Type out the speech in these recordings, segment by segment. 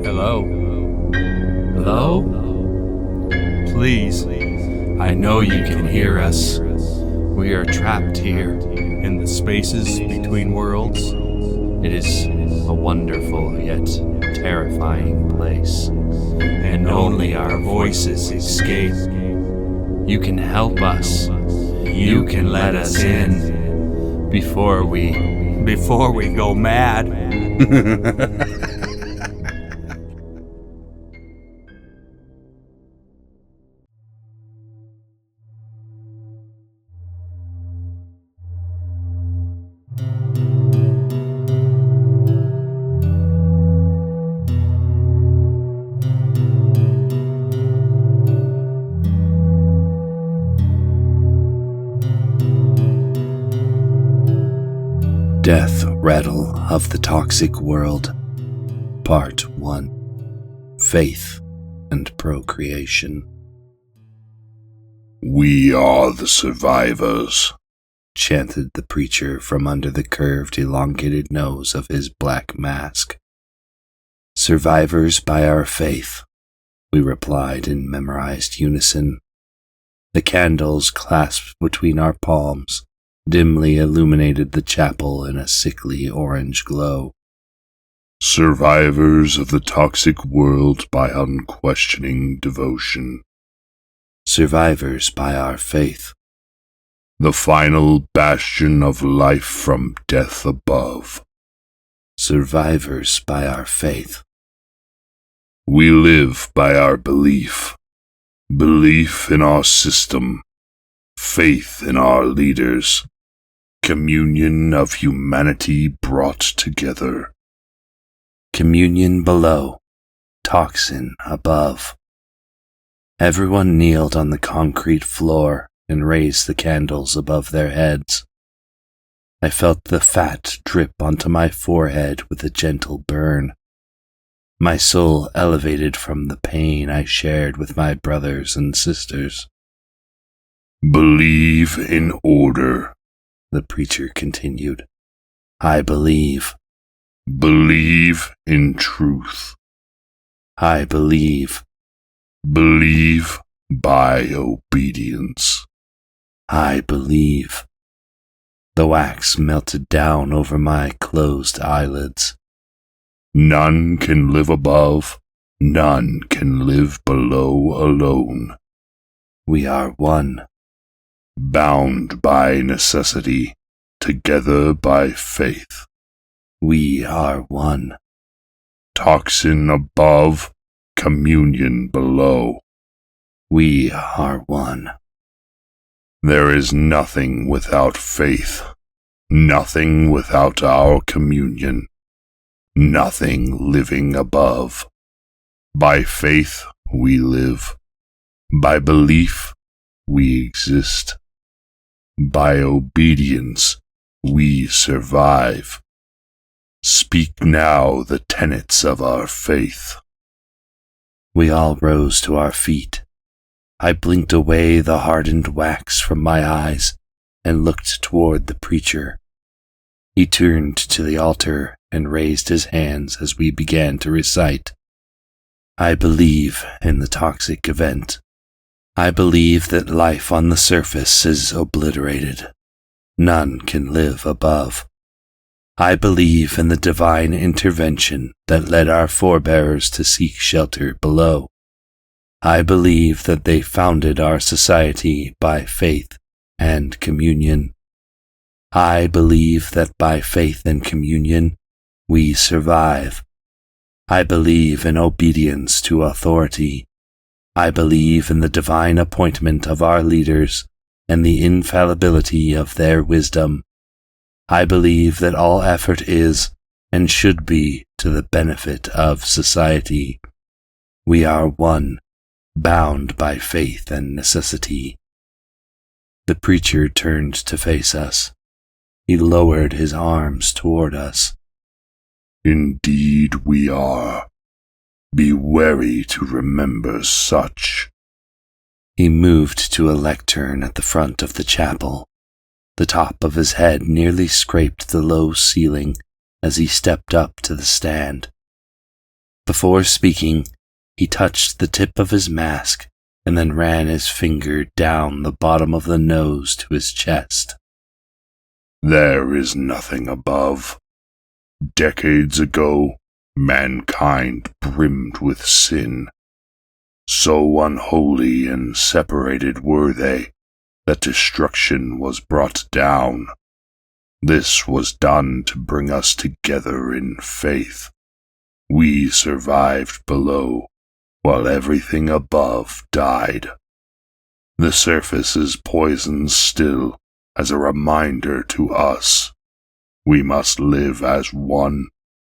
Hello? Hello? Please, I know you can hear us. We are trapped here in the spaces between worlds. It is a wonderful yet terrifying place, and only our voices escape. You can help us. You can let us in before we go mad. Death Rattle of the Toxic World, Part 1, Faith and Procreation. "We are the survivors," chanted the preacher from under the curved, elongated nose of his black mask. "Survivors by our faith," we replied in memorized unison. The candles clasped between our palms dimly illuminated the chapel in a sickly orange glow. "Survivors of the toxic world by unquestioning devotion. Survivors by our faith. The final bastion of life from death above. Survivors by our faith. We live by our belief. Belief in our system. Faith in our leaders. Communion of humanity brought together. Communion below, toxin above. Everyone kneeled on the concrete floor and raised the candles above their heads. I felt the fat drip onto my forehead with a gentle burn. My soul elevated from the pain I shared with my brothers and sisters. "Believe in order," the preacher continued. "I believe." "Believe in truth." "I believe." "Believe by obedience." "I believe." The wax melted down over my closed eyelids. None can live above, none can live below alone. We are one. Bound by necessity, together by faith. We are one. Toxin above, communion below. We are one. There is nothing without faith, nothing without our communion, nothing living above. By faith we live, by belief we exist. By obedience, we survive. Speak now the tenets of our faith. We all rose to our feet. I blinked away the hardened wax from my eyes and looked toward the preacher. He turned to the altar and raised his hands as we began to recite. I believe in the toxic event. I believe that life on the surface is obliterated. None can live above. I believe in the divine intervention that led our forebears to seek shelter below. I believe that they founded our society by faith and communion. I believe that by faith and communion we survive. I believe in obedience to authority. I believe in the divine appointment of our leaders and the infallibility of their wisdom. I believe that all effort is and should be to the benefit of society. We are one, bound by faith and necessity. The preacher turned to face us. He lowered his arms toward us. Indeed we are. Be wary to remember such. He moved to a lectern at the front of the chapel. The top of his head nearly scraped the low ceiling as he stepped up to the stand. Before speaking, he touched the tip of his mask and then ran his finger down the bottom of the nose to his chest. There is nothing above. Decades ago, mankind brimmed with sin. So unholy and separated were they that destruction was brought down. This was done to bring us together in faith. We survived below, while everything above died. The surface is poisoned still, as a reminder to us. We must live as one,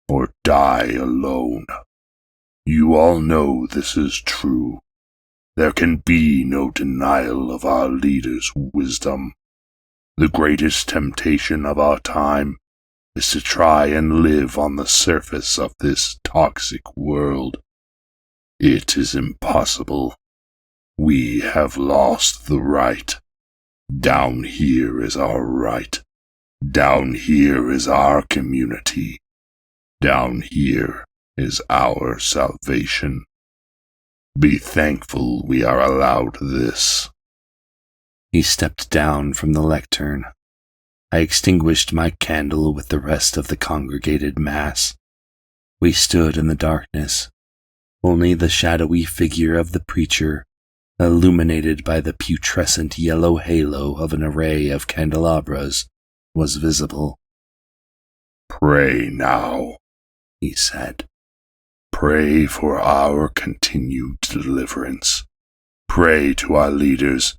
or die alone. You all know this is true. There can be no denial of our leaders' wisdom. The greatest temptation of our time is to try and live on the surface of this toxic world. It is impossible. We have lost the right. Down here is our right. Down here is our community. Down here is our salvation. Be thankful we are allowed this. He stepped down from the lectern. I extinguished my candle with the rest of the congregated mass. We stood in the darkness. Only the shadowy figure of the preacher, illuminated by the putrescent yellow halo of an array of candelabras, was visible. Pray now, he said. Pray for our continued deliverance. Pray to our leaders.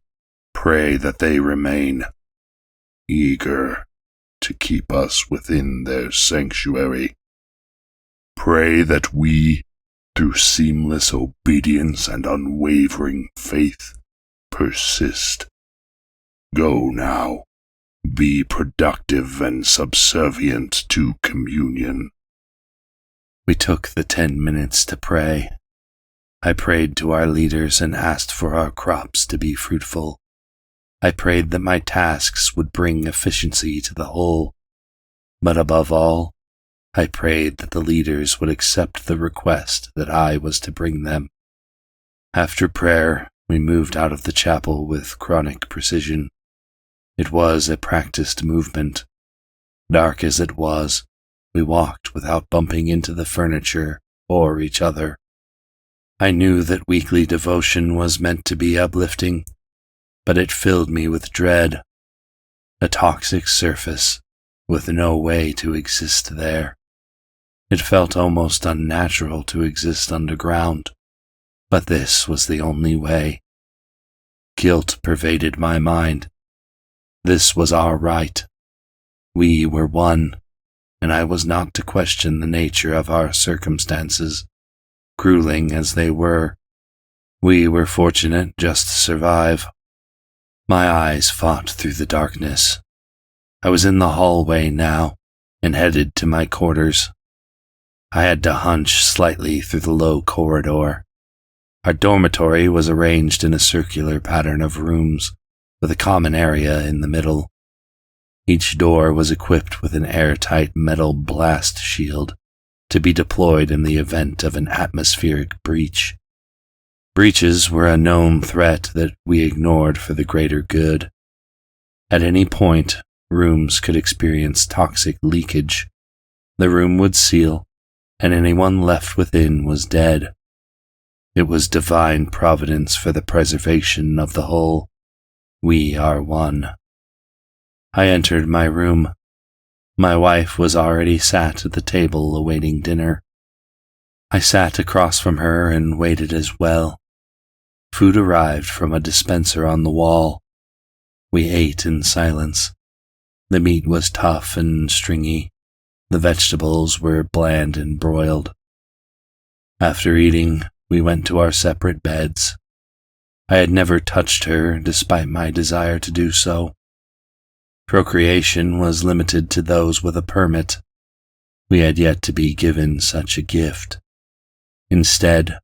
Pray that they remain eager to keep us within their sanctuary. Pray that we, through seamless obedience and unwavering faith, persist. Go now. Be productive and subservient to communion. We took the 10 minutes to pray. I prayed to our leaders and asked for our crops to be fruitful. I prayed that my tasks would bring efficiency to the whole. But above all, I prayed that the leaders would accept the request that I was to bring them. After prayer, we moved out of the chapel with chronic precision. It was a practiced movement. Dark as it was, we walked without bumping into the furniture or each other. I knew that weekly devotion was meant to be uplifting, but it filled me with dread. A toxic surface, with no way to exist there. It felt almost unnatural to exist underground, but this was the only way. Guilt pervaded my mind. This was our right. We were one, and I was not to question the nature of our circumstances, grueling as they were. We were fortunate just to survive. My eyes fought through the darkness. I was in the hallway now, and headed to my quarters. I had to hunch slightly through the low corridor. Our dormitory was arranged in a circular pattern of rooms, with a common area in the middle. Each door was equipped with an airtight metal blast shield to be deployed in the event of an atmospheric breach. Breaches were a known threat that we ignored for the greater good. At any point, rooms could experience toxic leakage. The room would seal, and anyone left within was dead. It was divine providence for the preservation of the whole. We are one. I entered my room. My wife was already sat at the table awaiting dinner. I sat across from her and waited as well. Food arrived from a dispenser on the wall. We ate in silence. The meat was tough and stringy. The vegetables were bland and broiled. After eating, we went to our separate beds. I had never touched her, despite my desire to do so. Procreation was limited to those with a permit. We had yet to be given such a gift. Instead,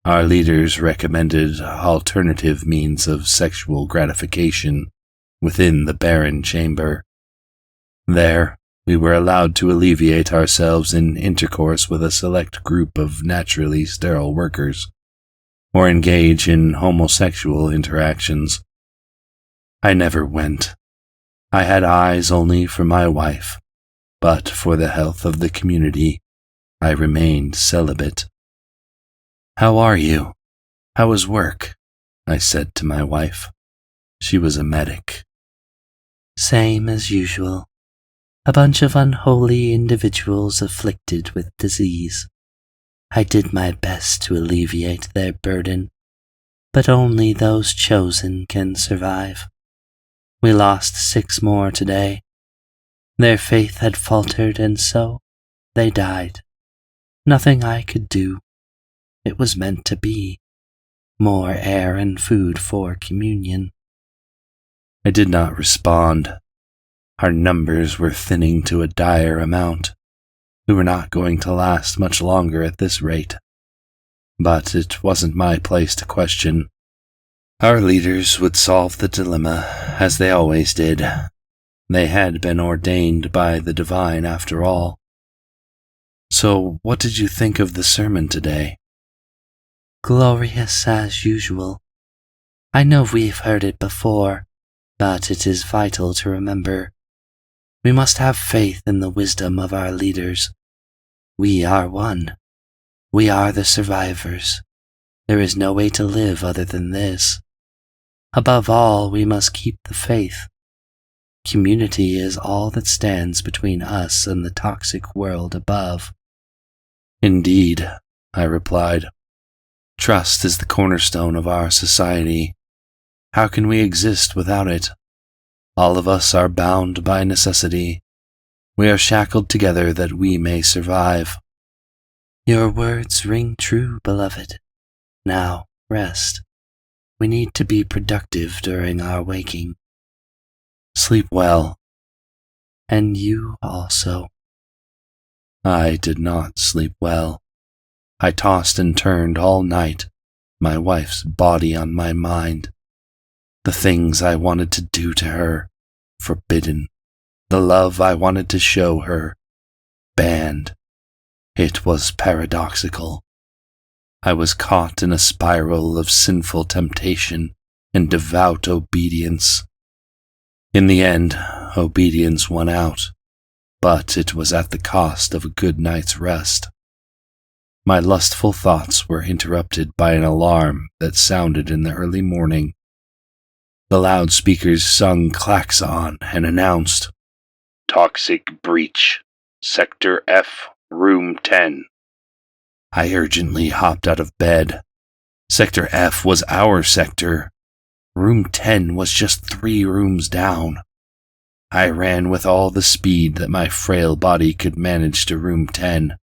our leaders recommended alternative means of sexual gratification within the barren chamber. There, We were allowed to alleviate ourselves in intercourse with a select group of naturally sterile workers, or engage in homosexual interactions. I never went. I had eyes only for my wife, but for the health of the community, I remained celibate. "How are you? How is work?" I said to my wife. She was a medic. "Same as usual. A bunch of unholy individuals afflicted with disease. I did my best to alleviate their burden, but only those chosen can survive. We lost 6 more today. Their faith had faltered, and so they died. Nothing I could do. It was meant to be. More air and food for communion." I did not respond. Our numbers were thinning to a dire amount. We were not going to last much longer at this rate. But it wasn't my place to question. Our leaders would solve the dilemma, as they always did. They had been ordained by the divine after all. "So, what did you think of the sermon today?" "Glorious as usual. I know we've heard it before, but it is vital to remember. We must have faith in the wisdom of our leaders. We are one. We are the survivors. There is no way to live other than this. Above all, we must keep the faith. Community is all that stands between us and the toxic world above." "Indeed," I replied. "Trust is the cornerstone of our society. How can we exist without it? All of us are bound by necessity. We are shackled together that we may survive." "Your words ring true, beloved. Now, rest. We need to be productive during our waking." "Sleep well." "And you also." I did not sleep well. I tossed and turned all night, my wife's body on my mind. The things I wanted to do to her, forbidden. The love I wanted to show her, banned. It was paradoxical. I was caught in a spiral of sinful temptation and devout obedience. In the end, obedience won out, but it was at the cost of a good night's rest. My lustful thoughts were interrupted by an alarm that sounded in the early morning. The loudspeakers sung klaxon and announced, "Toxic breach, Sector F, Room 10. I urgently hopped out of bed. Sector F was our sector. Room 10 was just 3 rooms down. I ran with all the speed that my frail body could manage to Room 10.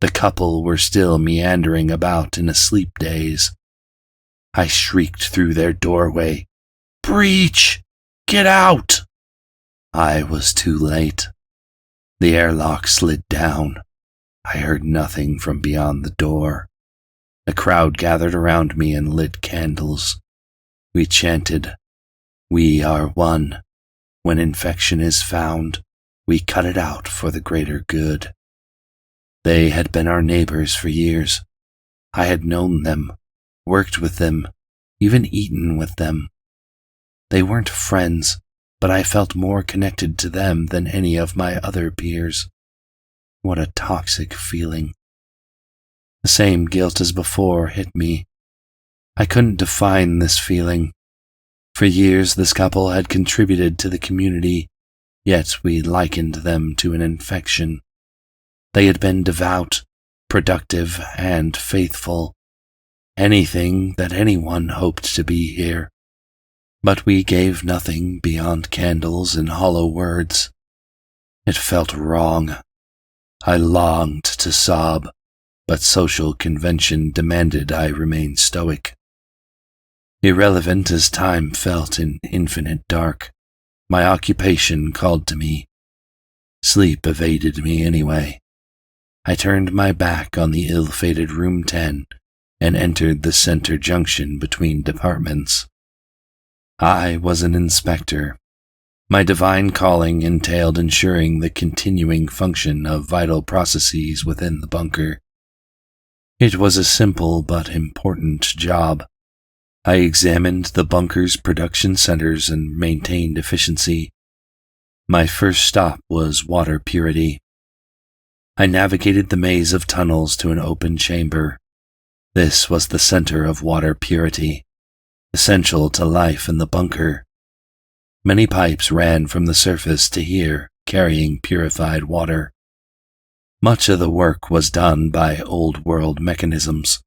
The couple were still meandering about in a sleep daze. I shrieked through their doorway, "Breach! Get out!" I was too late. The airlock slid down. I heard nothing from beyond the door. A crowd gathered around me and lit candles. We chanted, "We are one. When infection is found, we cut it out for the greater good." They had been our neighbors for years. I had known them, worked with them, even eaten with them. They weren't friends, but I felt more connected to them than any of my other peers. What a toxic feeling. The same guilt as before hit me. I couldn't define this feeling. For years this couple had contributed to the community, yet we likened them to an infection. They had been devout, productive, and faithful. Anything that anyone hoped to be here. But we gave nothing beyond candles and hollow words. It felt wrong. I longed to sob, but social convention demanded I remain stoic. Irrelevant as time felt in infinite dark, my occupation called to me. Sleep evaded me anyway. I turned my back on the ill-fated Room 10 and entered the center junction between departments. I was an inspector. My divine calling entailed ensuring the continuing function of vital processes within the bunker. It was a simple but important job. I examined the bunker's production centers and maintained efficiency. My first stop was water purity. I navigated the maze of tunnels to an open chamber. This was the center of water purity, essential to life in the bunker. Many pipes ran from the surface to here, carrying purified water. Much of the work was done by old-world mechanisms,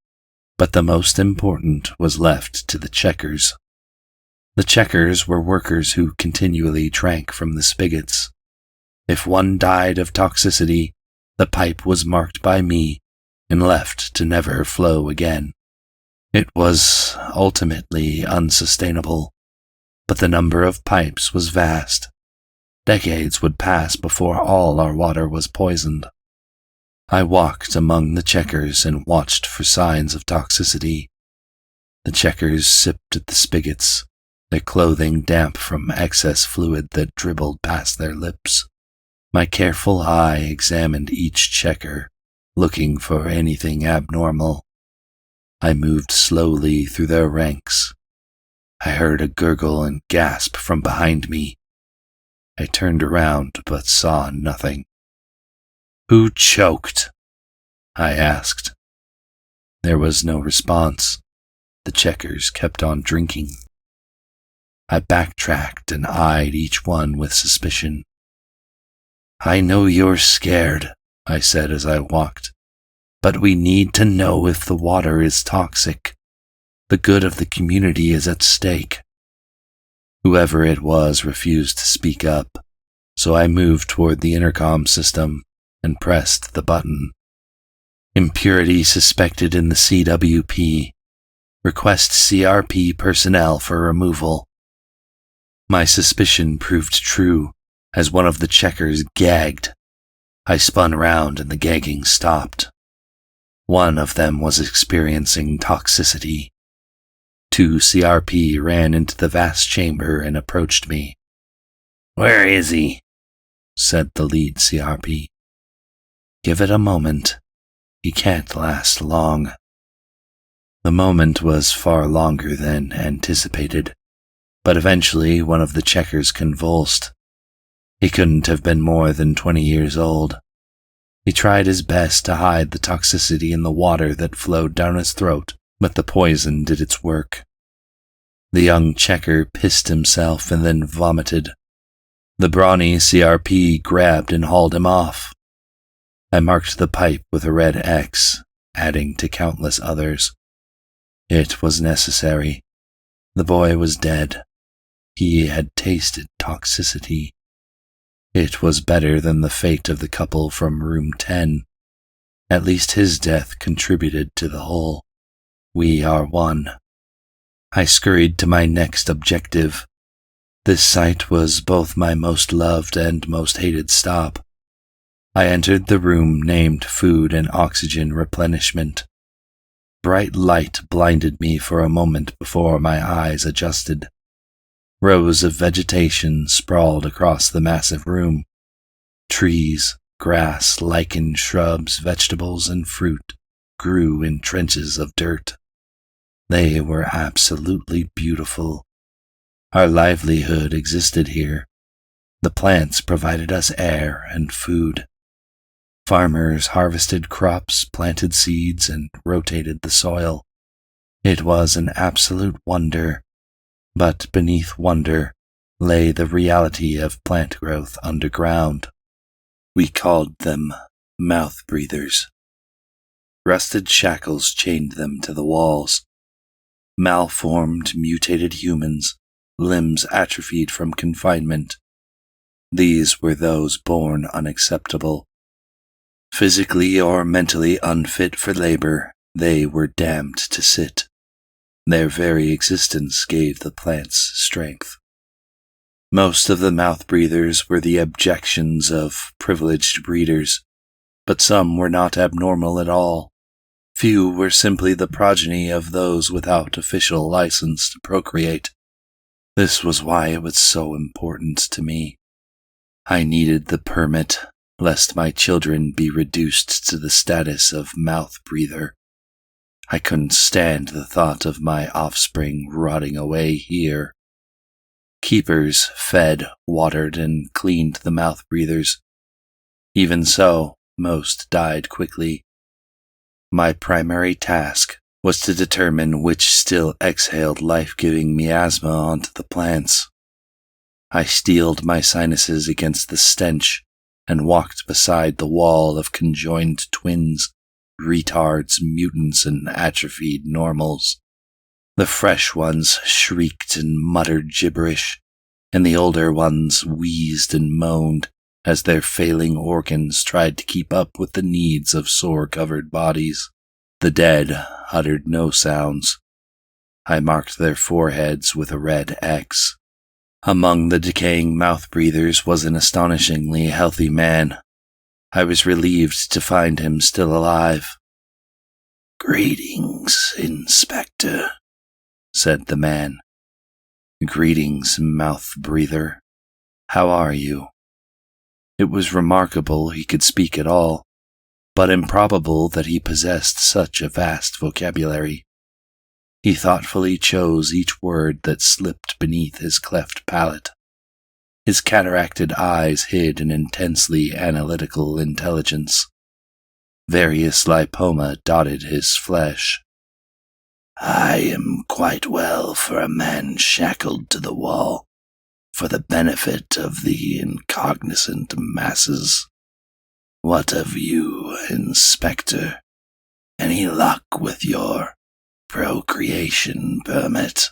but the most important was left to the checkers. The checkers were workers who continually drank from the spigots. If one died of toxicity, the pipe was marked by me and left to never flow again. It was ultimately unsustainable, but the number of pipes was vast. Decades would pass before all our water was poisoned. I walked among the checkers and watched for signs of toxicity. The checkers sipped at the spigots, their clothing damp from excess fluid that dribbled past their lips. My careful eye examined each checker, looking for anything abnormal. I moved slowly through their ranks. I heard a gurgle and gasp from behind me. I turned around but saw nothing. "Who choked?" I asked. There was no response. The checkers kept on drinking. I backtracked and eyed each one with suspicion. "I know you're scared," I said as I walked, "but we need to know if the water is toxic. The good of the community is at stake." Whoever it was refused to speak up, so I moved toward the intercom system and pressed the button. "Impurity suspected in the CWP. Request CRP personnel for removal." My suspicion proved true as one of the checkers gagged. I spun round and the gagging stopped. One of them was experiencing toxicity. 2 CRP ran into the vast chamber and approached me. "Where is he?" said the lead CRP. "Give it a moment. He can't last long." The moment was far longer than anticipated, but eventually one of the checkers convulsed. He couldn't have been more than 20 years old. He tried his best to hide the toxicity in the water that flowed down his throat, but the poison did its work. The young checker pissed himself and then vomited. The brawny CRP grabbed and hauled him off. I marked the pipe with a red X, adding to countless others. It was necessary. The boy was dead. He had tasted toxicity. It was better than the fate of the couple from room 10. At least his death contributed to the whole. We are one. I scurried to my next objective. This site was both my most loved and most hated stop. I entered the room named Food and Oxygen Replenishment. Bright light blinded me for a moment before my eyes adjusted. Rows of vegetation sprawled across the massive room. Trees, grass, lichen, shrubs, vegetables, and fruit grew in trenches of dirt. They were absolutely beautiful. Our livelihood existed here. The plants provided us air and food. Farmers harvested crops, planted seeds, and rotated the soil. It was an absolute wonder, but beneath wonder lay the reality of plant growth underground. We called them mouth breathers. Rusted shackles chained them to the walls. Malformed, mutated humans, limbs atrophied from confinement. These were those born unacceptable. Physically or mentally unfit for labor, they were damned to sit. Their very existence gave the plants strength. Most of the mouth breathers were the abjections of privileged breeders, but some were not abnormal at all. Few were simply the progeny of those without official license to procreate. This was why it was so important to me. I needed the permit, lest my children be reduced to the status of mouth breather. I couldn't stand the thought of my offspring rotting away here. Keepers fed, watered, and cleaned the mouth breathers. Even so, most died quickly. My primary task was to determine which still exhaled life-giving miasma onto the plants. I steeled my sinuses against the stench and walked beside the wall of conjoined twins, retards, mutants, and atrophied normals. The fresh ones shrieked and muttered gibberish, and the older ones wheezed and moaned as their failing organs tried to keep up with the needs of sore-covered bodies. The dead uttered no sounds. I marked their foreheads with a red X. Among the decaying mouth-breathers was an astonishingly healthy man. I was relieved to find him still alive. "Greetings, Inspector," said the man. "Greetings, mouth-breather. How are you?" It was remarkable he could speak at all, but improbable that he possessed such a vast vocabulary. He thoughtfully chose each word that slipped beneath his cleft palate. His cataracted eyes hid an intensely analytical intelligence. Various lipoma dotted his flesh. "I am quite well for a man shackled to the wall, for the benefit of the incognizant masses. What of you, Inspector? Any luck with your Procreation permit?"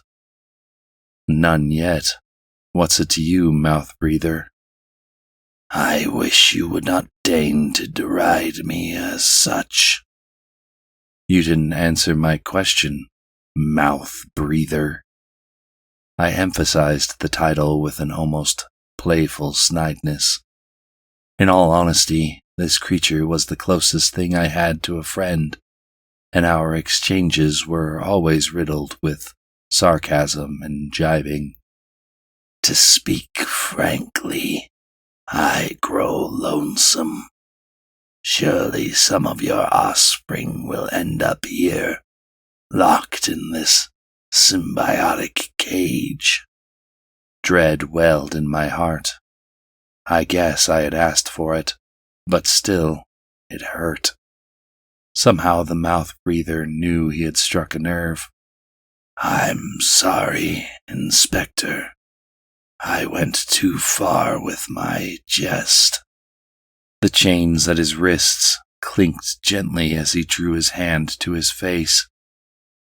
"None yet. What's it to you, mouth-breather?" "I wish you would not deign to deride me as such." "You didn't answer my question, mouth-breather." I emphasized the title with an almost playful snideness. In all honesty, this creature was the closest thing I had to a friend, and our exchanges were always riddled with sarcasm and jibing. "To speak frankly, I grow lonesome. Surely some of your offspring will end up here, locked in this symbiotic cage." Dread welled in my heart. I guess I had asked for it, but still, it hurt. Somehow the mouth-breather knew he had struck a nerve. "I'm sorry, Inspector. I went too far with my jest." The chains at his wrists clinked gently as he drew his hand to his face.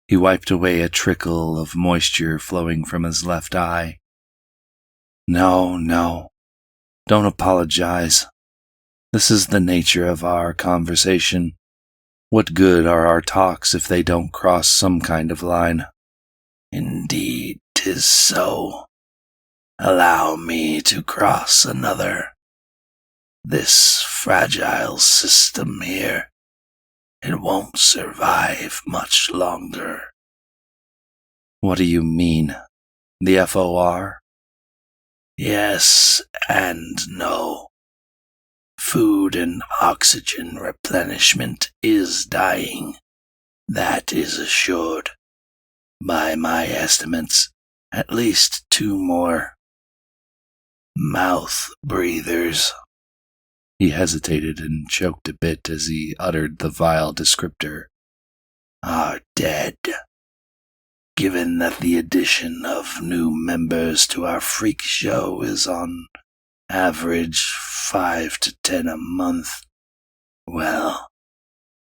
He wiped away a trickle of moisture flowing from his left eye. No, don't apologize. This is the nature of our conversation. What good are our talks if they don't cross some kind of line? "Indeed, 'tis so. Allow me to cross another. This fragile system here, it won't survive much longer." What do you mean? The FOR? "Yes and no. Food and oxygen replenishment is dying. That is assured. By my estimates, at least 2 more. Mouth breathers." He hesitated and choked a bit as he uttered the vile descriptor. "Are dead. Given that the addition of new members to our freak show is on average 5 to 10 a month, well,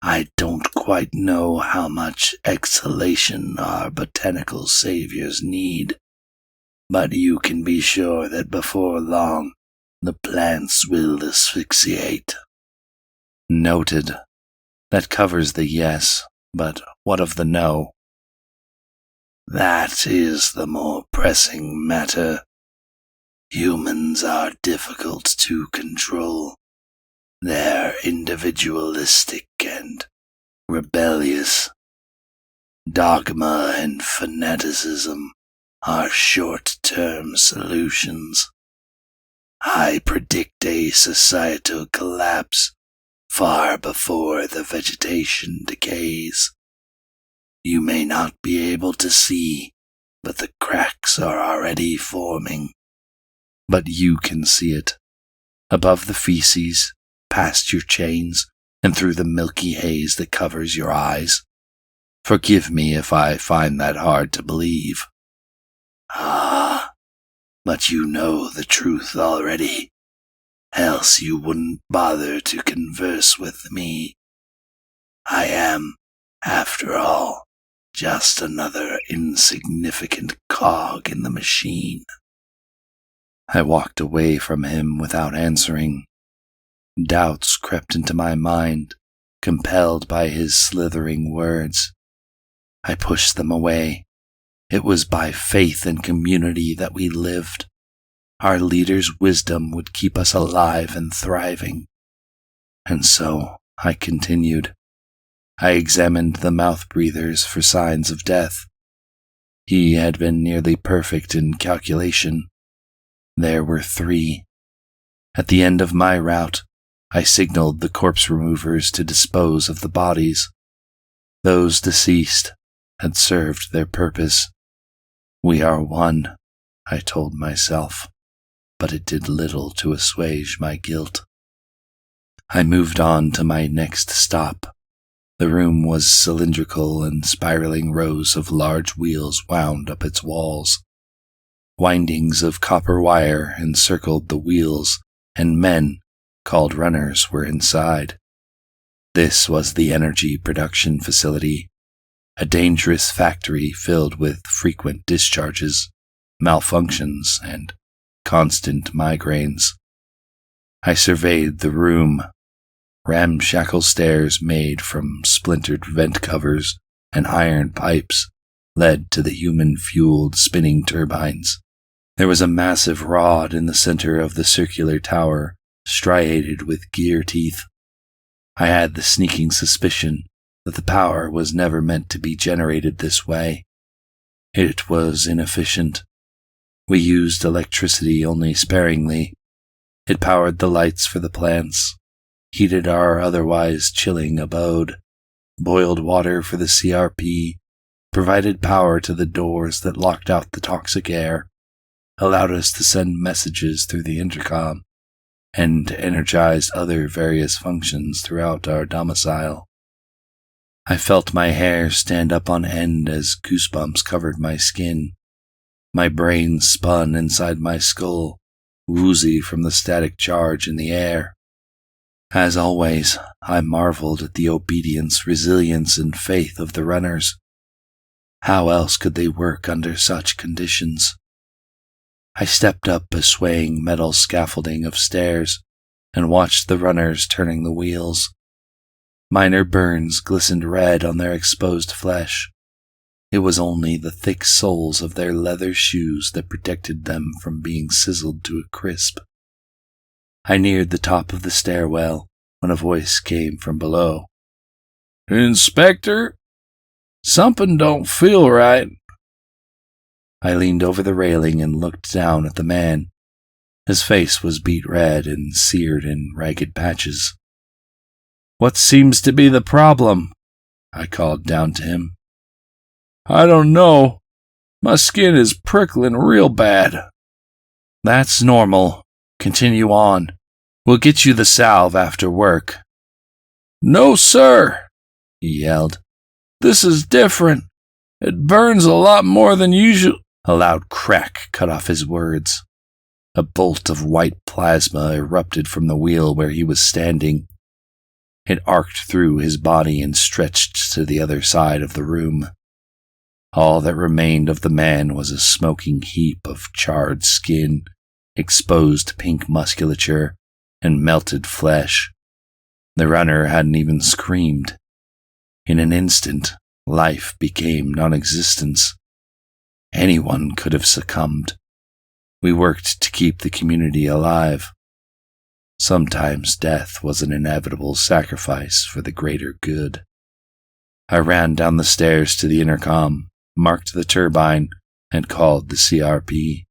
I don't quite know how much exhalation our botanical saviors need, but you can be sure that before long the plants will asphyxiate." Noted. That covers the yes, but what of the no? "That is the more pressing matter. Humans are difficult to control. They're individualistic and rebellious. Dogma and fanaticism are short-term solutions. I predict a societal collapse far before the vegetation decays. You may not be able to see, but the cracks are already forming. But you can see it. Above the feces, past your chains, and through the milky haze that covers your eyes. Forgive me if I find that hard to believe. Ah, but you know the truth already. Else you wouldn't bother to converse with me. I am, after all, just another insignificant cog in the machine. I walked away from him without answering. Doubts crept into my mind, compelled by his slithering words. I pushed them away. It was by faith and community that we lived. Our leader's wisdom would keep us alive and thriving. And so I continued. I examined the mouth breathers for signs of death. He had been nearly perfect in calculation. There were 3. At the end of my route, I signaled the corpse removers to dispose of the bodies. Those deceased had served their purpose. We are one, I told myself, but it did little to assuage my guilt. I moved on to my next stop. The room was cylindrical, and spiraling rows of large wheels wound up its walls. Windings of copper wire encircled the wheels, and men, called runners, were inside. This was the energy production facility, a dangerous factory filled with frequent discharges, malfunctions, and constant migraines. I surveyed the room. Ramshackle stairs made from splintered vent covers and iron pipes led to the human-fueled spinning turbines. There was a massive rod in the center of the circular tower, striated with gear teeth. I had the sneaking suspicion that the power was never meant to be generated this way. It was inefficient. We used electricity only sparingly. It powered the lights for the plants, heated our otherwise chilling abode, boiled water for the CRP, provided power to the doors that locked out the toxic air, allowed us to send messages through the intercom, and energized other various functions throughout our domicile. I felt my hair stand up on end as goosebumps covered my skin. My brain spun inside my skull, woozy from the static charge in the air. As always, I marveled at the obedience, resilience, and faith of the runners. How else could they work under such conditions? I stepped up a swaying metal scaffolding of stairs and watched the runners turning the wheels. Minor burns glistened red on their exposed flesh. It was only the thick soles of their leather shoes that protected them from being sizzled to a crisp. I neared the top of the stairwell when a voice came from below. "Inspector, something don't feel right." I leaned over the railing and looked down at the man. His face was beet red and seared in ragged patches. "What seems to be the problem?" I called down to him. "I don't know. My skin is prickling real bad." "That's normal. Continue on. We'll get you the salve after work." "No, sir," he yelled. "This is different. It burns a lot more than usual." A loud crack cut off his words. A bolt of white plasma erupted from the wheel where he was standing. It arced through his body and stretched to the other side of the room. All that remained of the man was a smoking heap of charred skin, exposed pink musculature, and melted flesh. The runner hadn't even screamed. In an instant, life became non-existence. Anyone could have succumbed. We worked to keep the community alive. Sometimes death was an inevitable sacrifice for the greater good. I ran down the stairs to the intercom, marked the turbine, and called the CRP.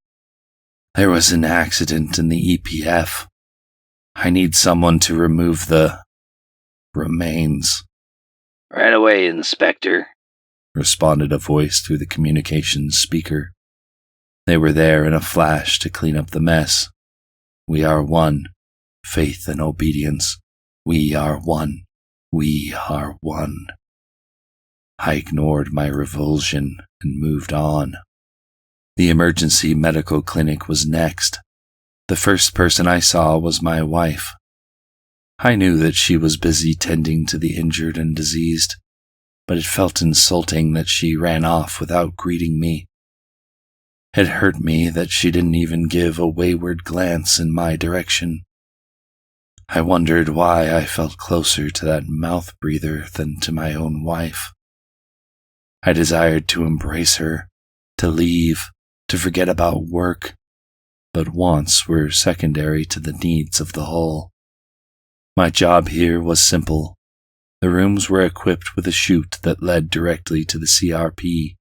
There was an accident in the EPF. I need someone to remove the remains. Right away, Inspector, responded a voice through the communications speaker. They were there in a flash to clean up the mess. We are one. Faith and obedience. We are one. We are one. I ignored my revulsion and moved on. The emergency medical clinic was next. The first person I saw was my wife. I knew that she was busy tending to the injured and diseased, but it felt insulting that she ran off without greeting me. It hurt me that she didn't even give a wayward glance in my direction. I wondered why I felt closer to that mouth breather than to my own wife. I desired to embrace her, to leave, to forget about work, but wants were secondary to the needs of the whole. My job here was simple. The rooms were equipped with a chute that led directly to the CRP.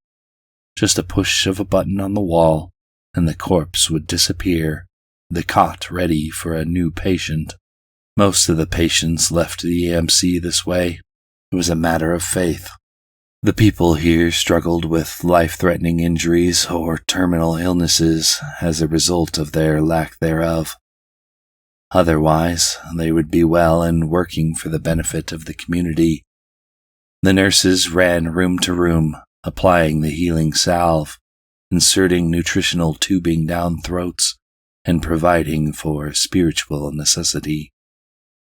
Just a push of a button on the wall, and the corpse would disappear, the cot ready for a new patient. Most of the patients left the EMC this way. It was a matter of faith. The people here struggled with life-threatening injuries or terminal illnesses as a result of their lack thereof. Otherwise, they would be well and working for the benefit of the community. The nurses ran room to room, applying the healing salve, inserting nutritional tubing down throats, and providing for spiritual necessity.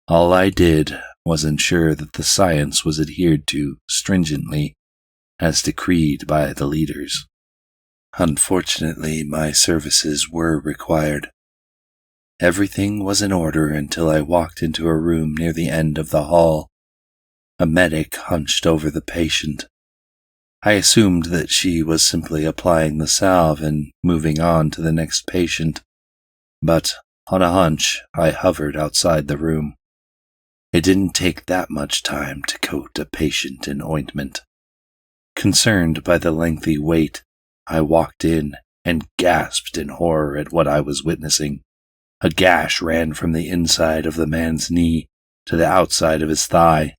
All I did was ensure that the science was adhered to stringently, as decreed by the leaders. Unfortunately, my services were required. Everything was in order until I walked into a room near the end of the hall. A medic hunched over the patient. I assumed that she was simply applying the salve and moving on to the next patient, but on a hunch, I hovered outside the room. It didn't take that much time to coat a patient in ointment. Concerned by the lengthy wait, I walked in and gasped in horror at what I was witnessing. A gash ran from the inside of the man's knee to the outside of his thigh.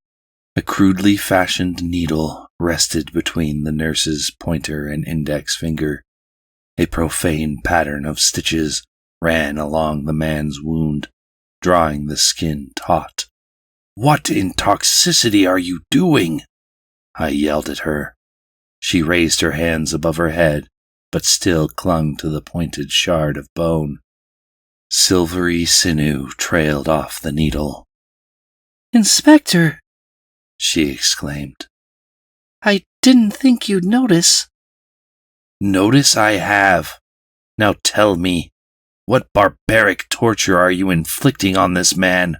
A crudely fashioned needle rested between the nurse's pointer and index finger. A profane pattern of stitches ran along the man's wound, drawing the skin taut. "What in toxicity are you doing?" I yelled at her. She raised her hands above her head, but still clung to the pointed shard of bone. Silvery sinew trailed off the needle. "Inspector," she exclaimed. "I didn't think you'd notice." "Notice I have. Now tell me, what barbaric torture are you inflicting on this man?"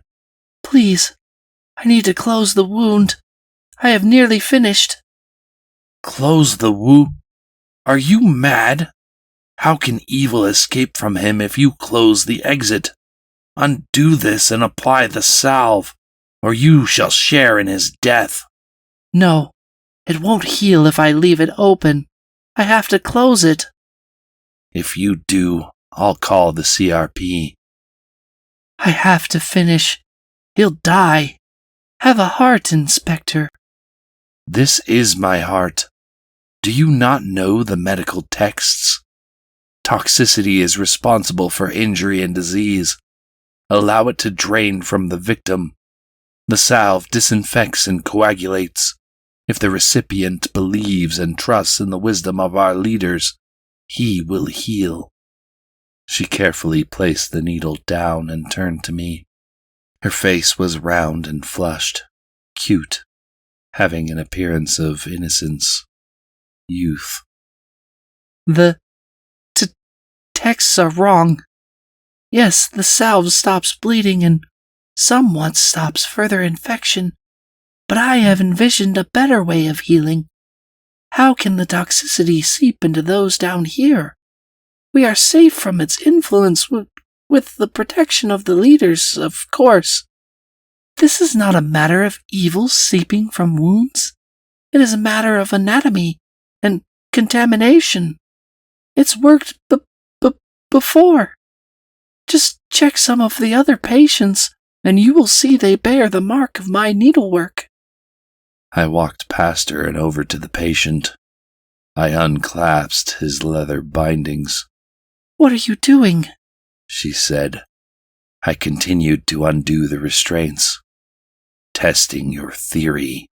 "Please, I need to close the wound. I have nearly finished." "Close the wound? Are you mad? How can evil escape from him if you close the exit? Undo this and apply the salve, or you shall share in his death." "No, it won't heal if I leave it open. I have to close it." "If you do, I'll call the CRP." "I have to finish. He'll die. Have a heart, Inspector." "This is my heart. Do you not know the medical texts? Toxicity is responsible for injury and disease. Allow it to drain from the victim. The salve disinfects and coagulates. If the recipient believes and trusts in the wisdom of our leaders, he will heal." She carefully placed the needle down and turned to me. Her face was round and flushed, cute, having an appearance of innocence, youth. "The texts are wrong. Yes, the salve stops bleeding and somewhat stops further infection, but I have envisioned a better way of healing. How can the toxicity seep into those down here? We are safe from its influence with the protection of the leaders, of course. This is not a matter of evil seeping from wounds. It is a matter of anatomy and contamination. It's worked before. Just check some of the other patients, and you will see they bear the mark of my needlework. I walked past her and over to the patient. I unclasped his leather bindings. What are you doing? She said. I continued to undo the restraints. Testing your theory,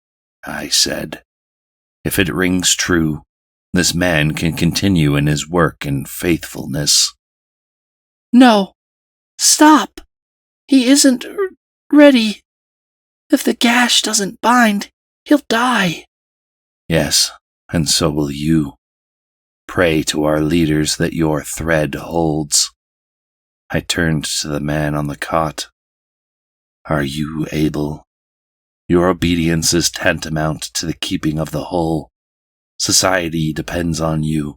I said. If it rings true, this man can continue in his work and faithfulness. No. Stop. He isn't ready. If the gash doesn't bind, he'll die. Yes, and so will you. Pray to our leaders that your thread holds. I turned to the man on the cot. Are you able? Your obedience is tantamount to the keeping of the whole. Society depends on you.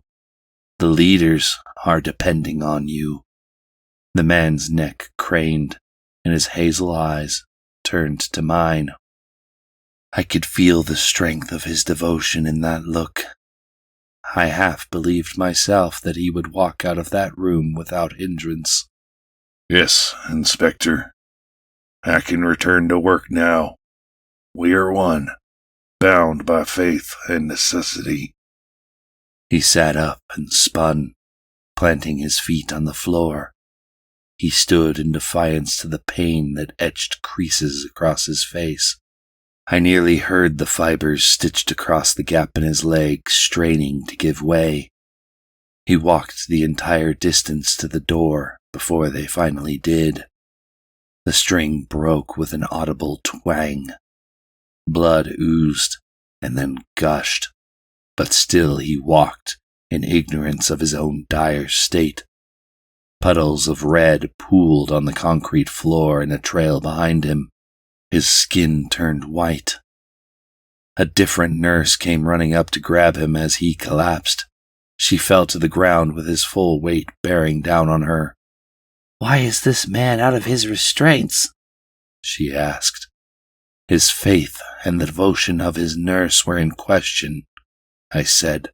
The leaders are depending on you. The man's neck craned, and his hazel eyes turned to mine. I could feel the strength of his devotion in that look. I half believed myself that he would walk out of that room without hindrance. Yes, Inspector. I can return to work now. We are one, bound by faith and necessity. He sat up and spun, planting his feet on the floor. He stood in defiance to the pain that etched creases across his face. I nearly heard the fibers stitched across the gap in his leg straining to give way. He walked the entire distance to the door before they finally did. The string broke with an audible twang. Blood oozed and then gushed, but still he walked in ignorance of his own dire state. Puddles of red pooled on the concrete floor in a trail behind him. His skin turned white. A different nurse came running up to grab him as he collapsed. She fell to the ground with his full weight bearing down on her. Why is this man out of his restraints? She asked. His faith and the devotion of his nurse were in question, I said.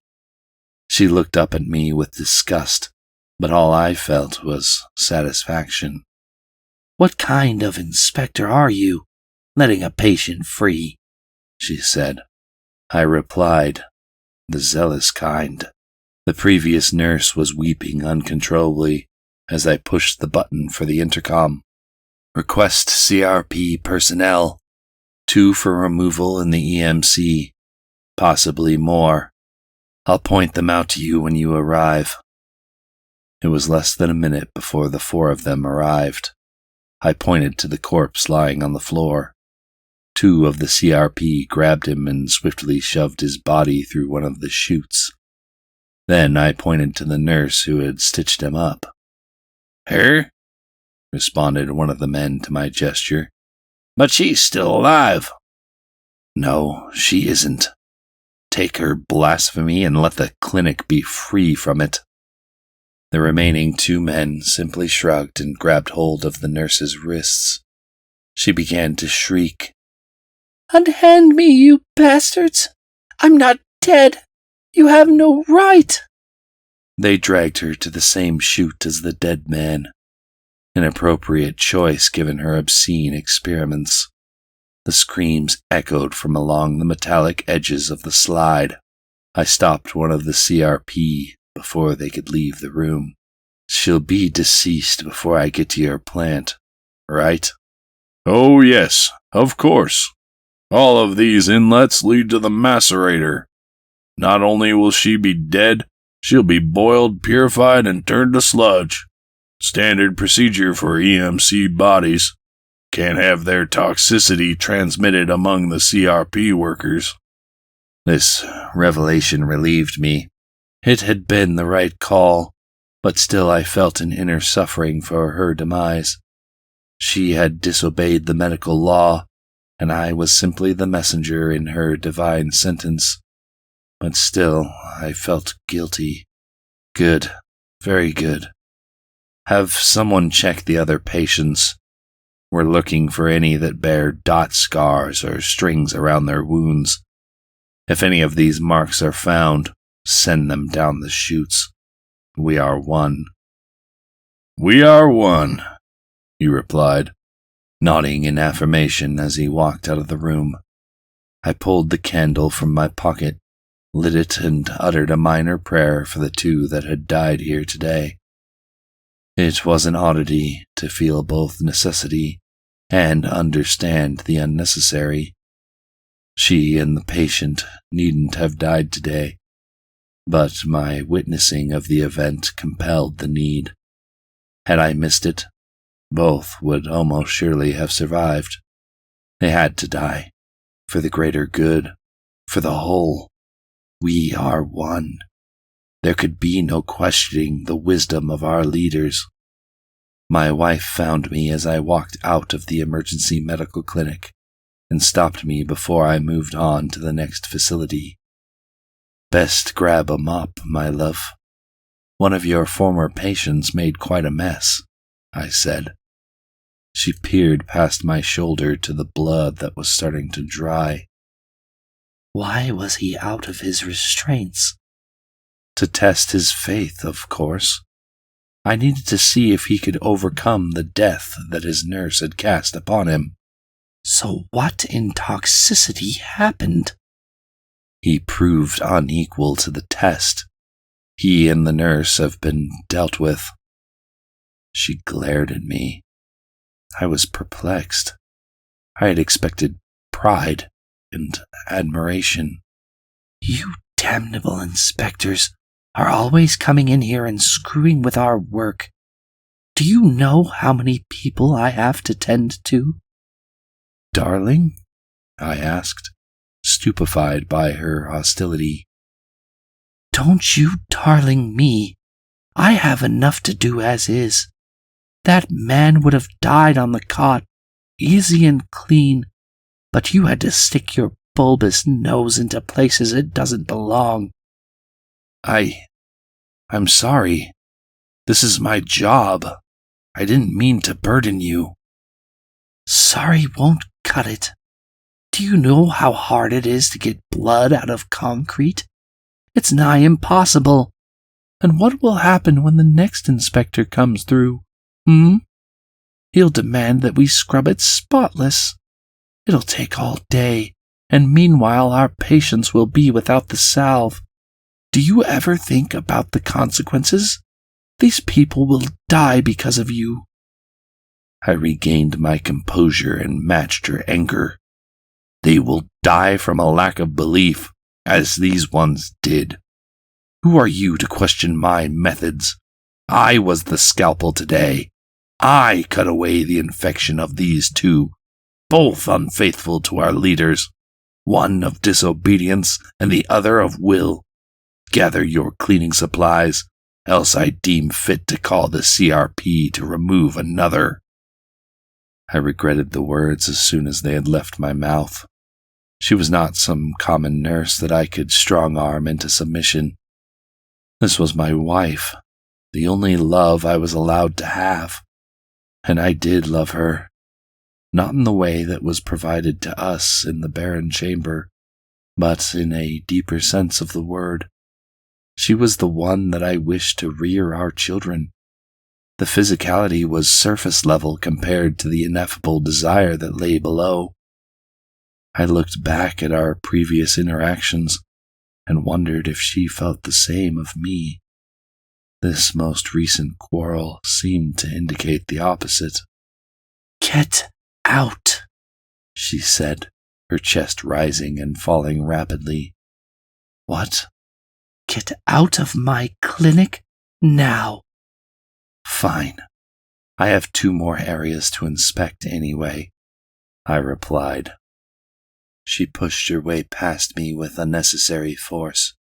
She looked up at me with disgust, but all I felt was satisfaction. What kind of inspector are you, letting a patient free? She said. I replied, the zealous kind. The previous nurse was weeping uncontrollably as I pushed the button for the intercom. Request CRP personnel. 2 for removal in the EMC. Possibly more. I'll point them out to you when you arrive. It was less than a minute before the 4 of them arrived. I pointed to the corpse lying on the floor. 2 of the CRP grabbed him and swiftly shoved his body through one of the chutes. Then I pointed to the nurse who had stitched him up. Her? Responded one of the men to my gesture. But she's still alive. No, she isn't. Take her blasphemy and let the clinic be free from it. The remaining 2 men simply shrugged and grabbed hold of the nurse's wrists. She began to shriek. Unhand me, you bastards! I'm not dead! You have no right! They dragged her to the same chute as the dead man. An appropriate choice given her obscene experiments. The screams echoed from along the metallic edges of the slide. I stopped one of the CRP before they could leave the room. She'll be deceased before I get to your plant, right? Oh, yes, of course. All of these inlets lead to the macerator. Not only will she be dead, she'll be boiled, purified, and turned to sludge. Standard procedure for EMC bodies. Can't have their toxicity transmitted among the CRP workers. This revelation relieved me. It had been the right call, but still I felt an inner suffering for her demise. She had disobeyed the medical law, and I was simply the messenger in her divine sentence. But still, I felt guilty. Good. Very good. Have someone check the other patients. We're looking for any that bear dot scars or strings around their wounds. If any of these marks are found, send them down the chutes. We are one. We are one, He replied, nodding in affirmation as he walked out of the room. I pulled the candle from my pocket, lit it, and uttered a minor prayer for the two that had died here today. It was an oddity to feel both necessity and understand the unnecessary. She and the patient needn't have died today, but my witnessing of the event compelled the need. Had I missed it, both would almost surely have survived. They had to die, for the greater good, for the whole. We are one. There could be no questioning the wisdom of our leaders. My wife found me as I walked out of the emergency medical clinic and stopped me before I moved on to the next facility. Best grab a mop, my love. One of your former patients made quite a mess, I said. She peered past my shoulder to the blood that was starting to dry. Why was he out of his restraints? To test his faith, of course. I needed to see if he could overcome the death that his nurse had cast upon him. So what in toxicity happened? He proved unequal to the test. He and the nurse have been dealt with. She glared at me. I was perplexed. I had expected pride and admiration. You damnable inspectors are always coming in here and screwing with our work. Do you know how many people I have to tend to? Darling? I asked, stupefied by her hostility. Don't you darling me. I have enough to do as is. That man would have died on the cot, easy and clean, but you had to stick your bulbous nose into places it doesn't belong. I'm sorry. This is my job. I didn't mean to burden you. Sorry won't cut it. Do you know how hard it is to get blood out of concrete? It's nigh impossible. And what will happen when the next inspector comes through? He'll demand that we scrub it spotless. It'll take all day, and meanwhile our patients will be without the salve. Do you ever think about the consequences? These people will die because of you. I regained my composure and matched her anger. They will die from a lack of belief, as these ones did. Who are you to question my methods? I was the scalpel today. I cut away the infection of these two, both unfaithful to our leaders, one of disobedience and the other of will. Gather your cleaning supplies, else I deem fit to call the CRP to remove another. I regretted the words as soon as they had left my mouth. She was not some common nurse that I could strong-arm into submission. This was my wife, the only love I was allowed to have. And I did love her, not in the way that was provided to us in the barren chamber, but in a deeper sense of the word. She was the one that I wished to rear our children. The physicality was surface level compared to the ineffable desire that lay below. I looked back at our previous interactions and wondered if she felt the same of me. This most recent quarrel seemed to indicate the opposite. Get out, she said, her chest rising and falling rapidly. What? Get out of my clinic now. Fine. I have 2 more areas to inspect anyway, I replied. She pushed her way past me with unnecessary force.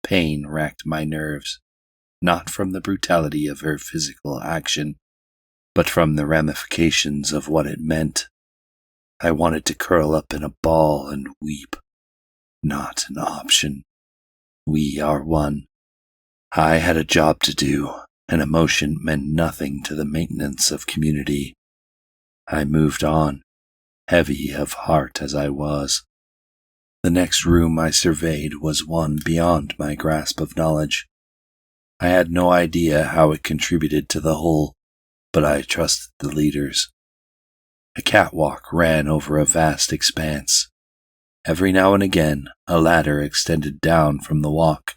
Pain racked my nerves, not from the brutality of her physical action, but from the ramifications of what it meant. I wanted to curl up in a ball and weep. Not an option. We are one. I had a job to do, and emotion meant nothing to the maintenance of community. I moved on, heavy of heart as I was. The next room I surveyed was one beyond my grasp of knowledge. I had no idea how it contributed to the whole, but I trusted the leaders. A catwalk ran over a vast expanse. Every now and again, a ladder extended down from the walk.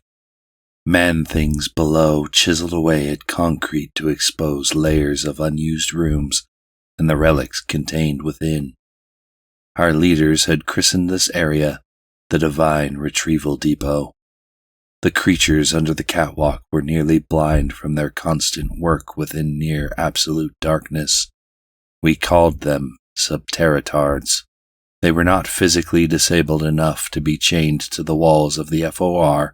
Man-things below chiseled away at concrete to expose layers of unused rooms and the relics contained within. Our leaders had christened this area the Divine Retrieval Depot. The creatures under the catwalk were nearly blind from their constant work within near absolute darkness. We called them subterratards. They were not physically disabled enough to be chained to the walls of the FOR,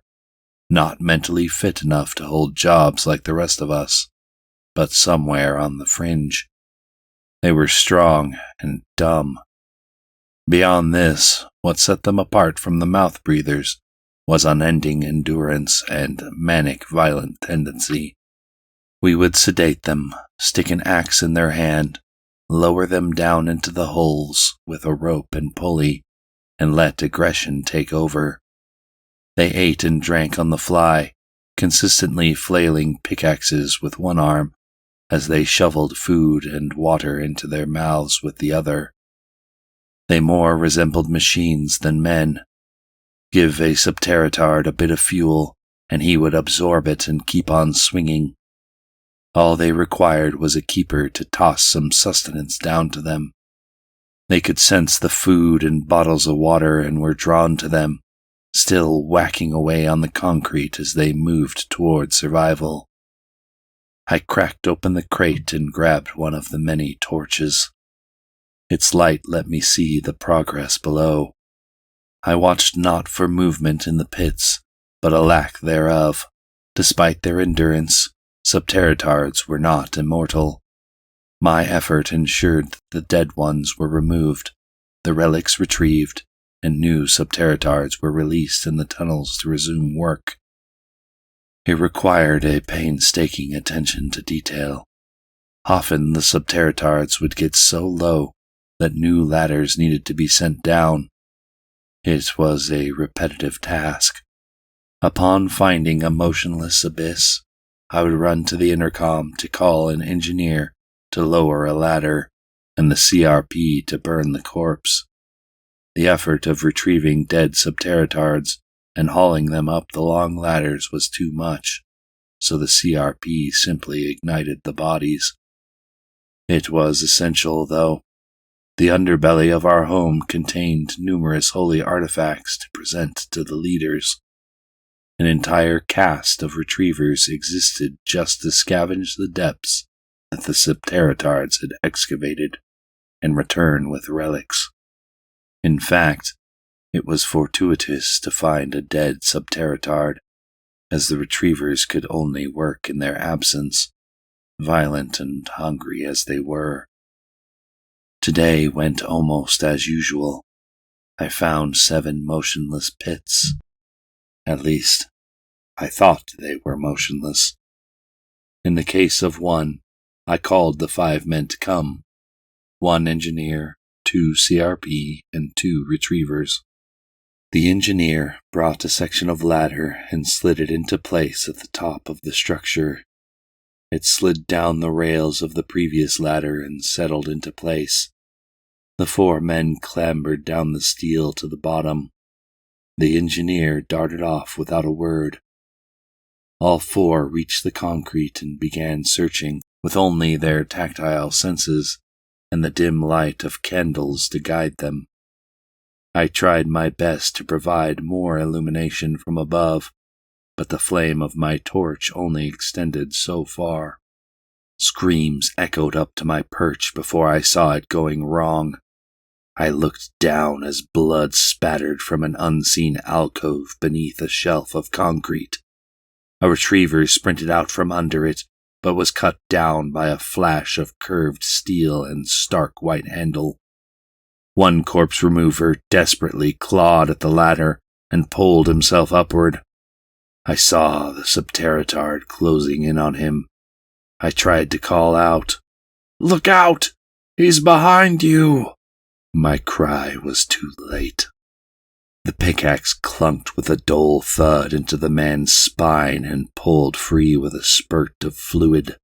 not mentally fit enough to hold jobs like the rest of us, but somewhere on the fringe. They were strong and dumb. Beyond this, what set them apart from the mouth breathers was unending endurance and manic violent tendency. We would sedate them, stick an axe in their hand, lower them down into the holes with a rope and pulley, and let aggression take over. They ate and drank on the fly, consistently flailing pickaxes with one arm as they shoveled food and water into their mouths with the other. They more resembled machines than men. Give a subterratard a bit of fuel, and he would absorb it and keep on swinging. All they required was a keeper to toss some sustenance down to them. They could sense the food and bottles of water and were drawn to them, still whacking away on the concrete as they moved toward survival. I cracked open the crate and grabbed one of the many torches. Its light let me see the progress below. I watched not for movement in the pits, but a lack thereof. Despite their endurance, subterratards were not immortal. My effort ensured that the dead ones were removed, the relics retrieved, and new subterratards were released in the tunnels to resume work. It required a painstaking attention to detail. Often the subterratards would get so low that new ladders needed to be sent down. It was a repetitive task. Upon finding a motionless abyss, I would run to the intercom to call an engineer to lower a ladder and the CRP to burn the corpse. The effort of retrieving dead subterratards and hauling them up the long ladders was too much, so the CRP simply ignited the bodies. It was essential, though. The underbelly of our home contained numerous holy artifacts to present to the leaders. An entire caste of retrievers existed just to scavenge the depths that the subterratards had excavated and return with relics. In fact, it was fortuitous to find a dead subterratard, as the retrievers could only work in their absence, violent and hungry as they were. Today went almost as usual. I found 7 motionless pits. At least, I thought they were motionless. In the case of one, I called the 5 men to come. 1 engineer, 2 CRP, and 2 retrievers. The engineer brought a section of ladder and slid it into place at the top of the structure. It slid down the rails of the previous ladder and settled into place. The 4 men clambered down the steel to the bottom. The engineer darted off without a word. All 4 reached the concrete and began searching with only their tactile senses and the dim light of candles to guide them. I tried my best to provide more illumination from above, but the flame of my torch only extended so far. Screams echoed up to my perch before I saw it going wrong. I looked down as blood spattered from an unseen alcove beneath a shelf of concrete. A retriever sprinted out from under it, but was cut down by a flash of curved steel and stark white handle. 1 corpse remover desperately clawed at the ladder and pulled himself upward. I saw the subterratard closing in on him. I tried to call out, "Look out! He's behind you!" My cry was too late. The pickaxe clunked with a dull thud into the man's spine and pulled free with a spurt of fluid.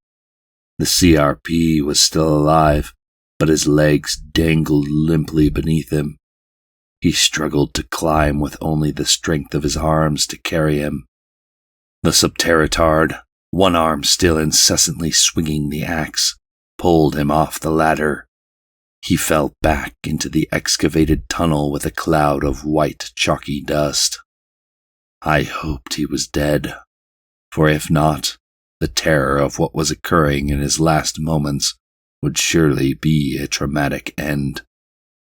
The CRP was still alive, but his legs dangled limply beneath him. He struggled to climb with only the strength of his arms to carry him. The subterritard, one arm still incessantly swinging the axe, pulled him off the ladder. He fell back into the excavated tunnel with a cloud of white chalky dust. I hoped he was dead, for if not, the terror of what was occurring in his last moments would surely be a traumatic end.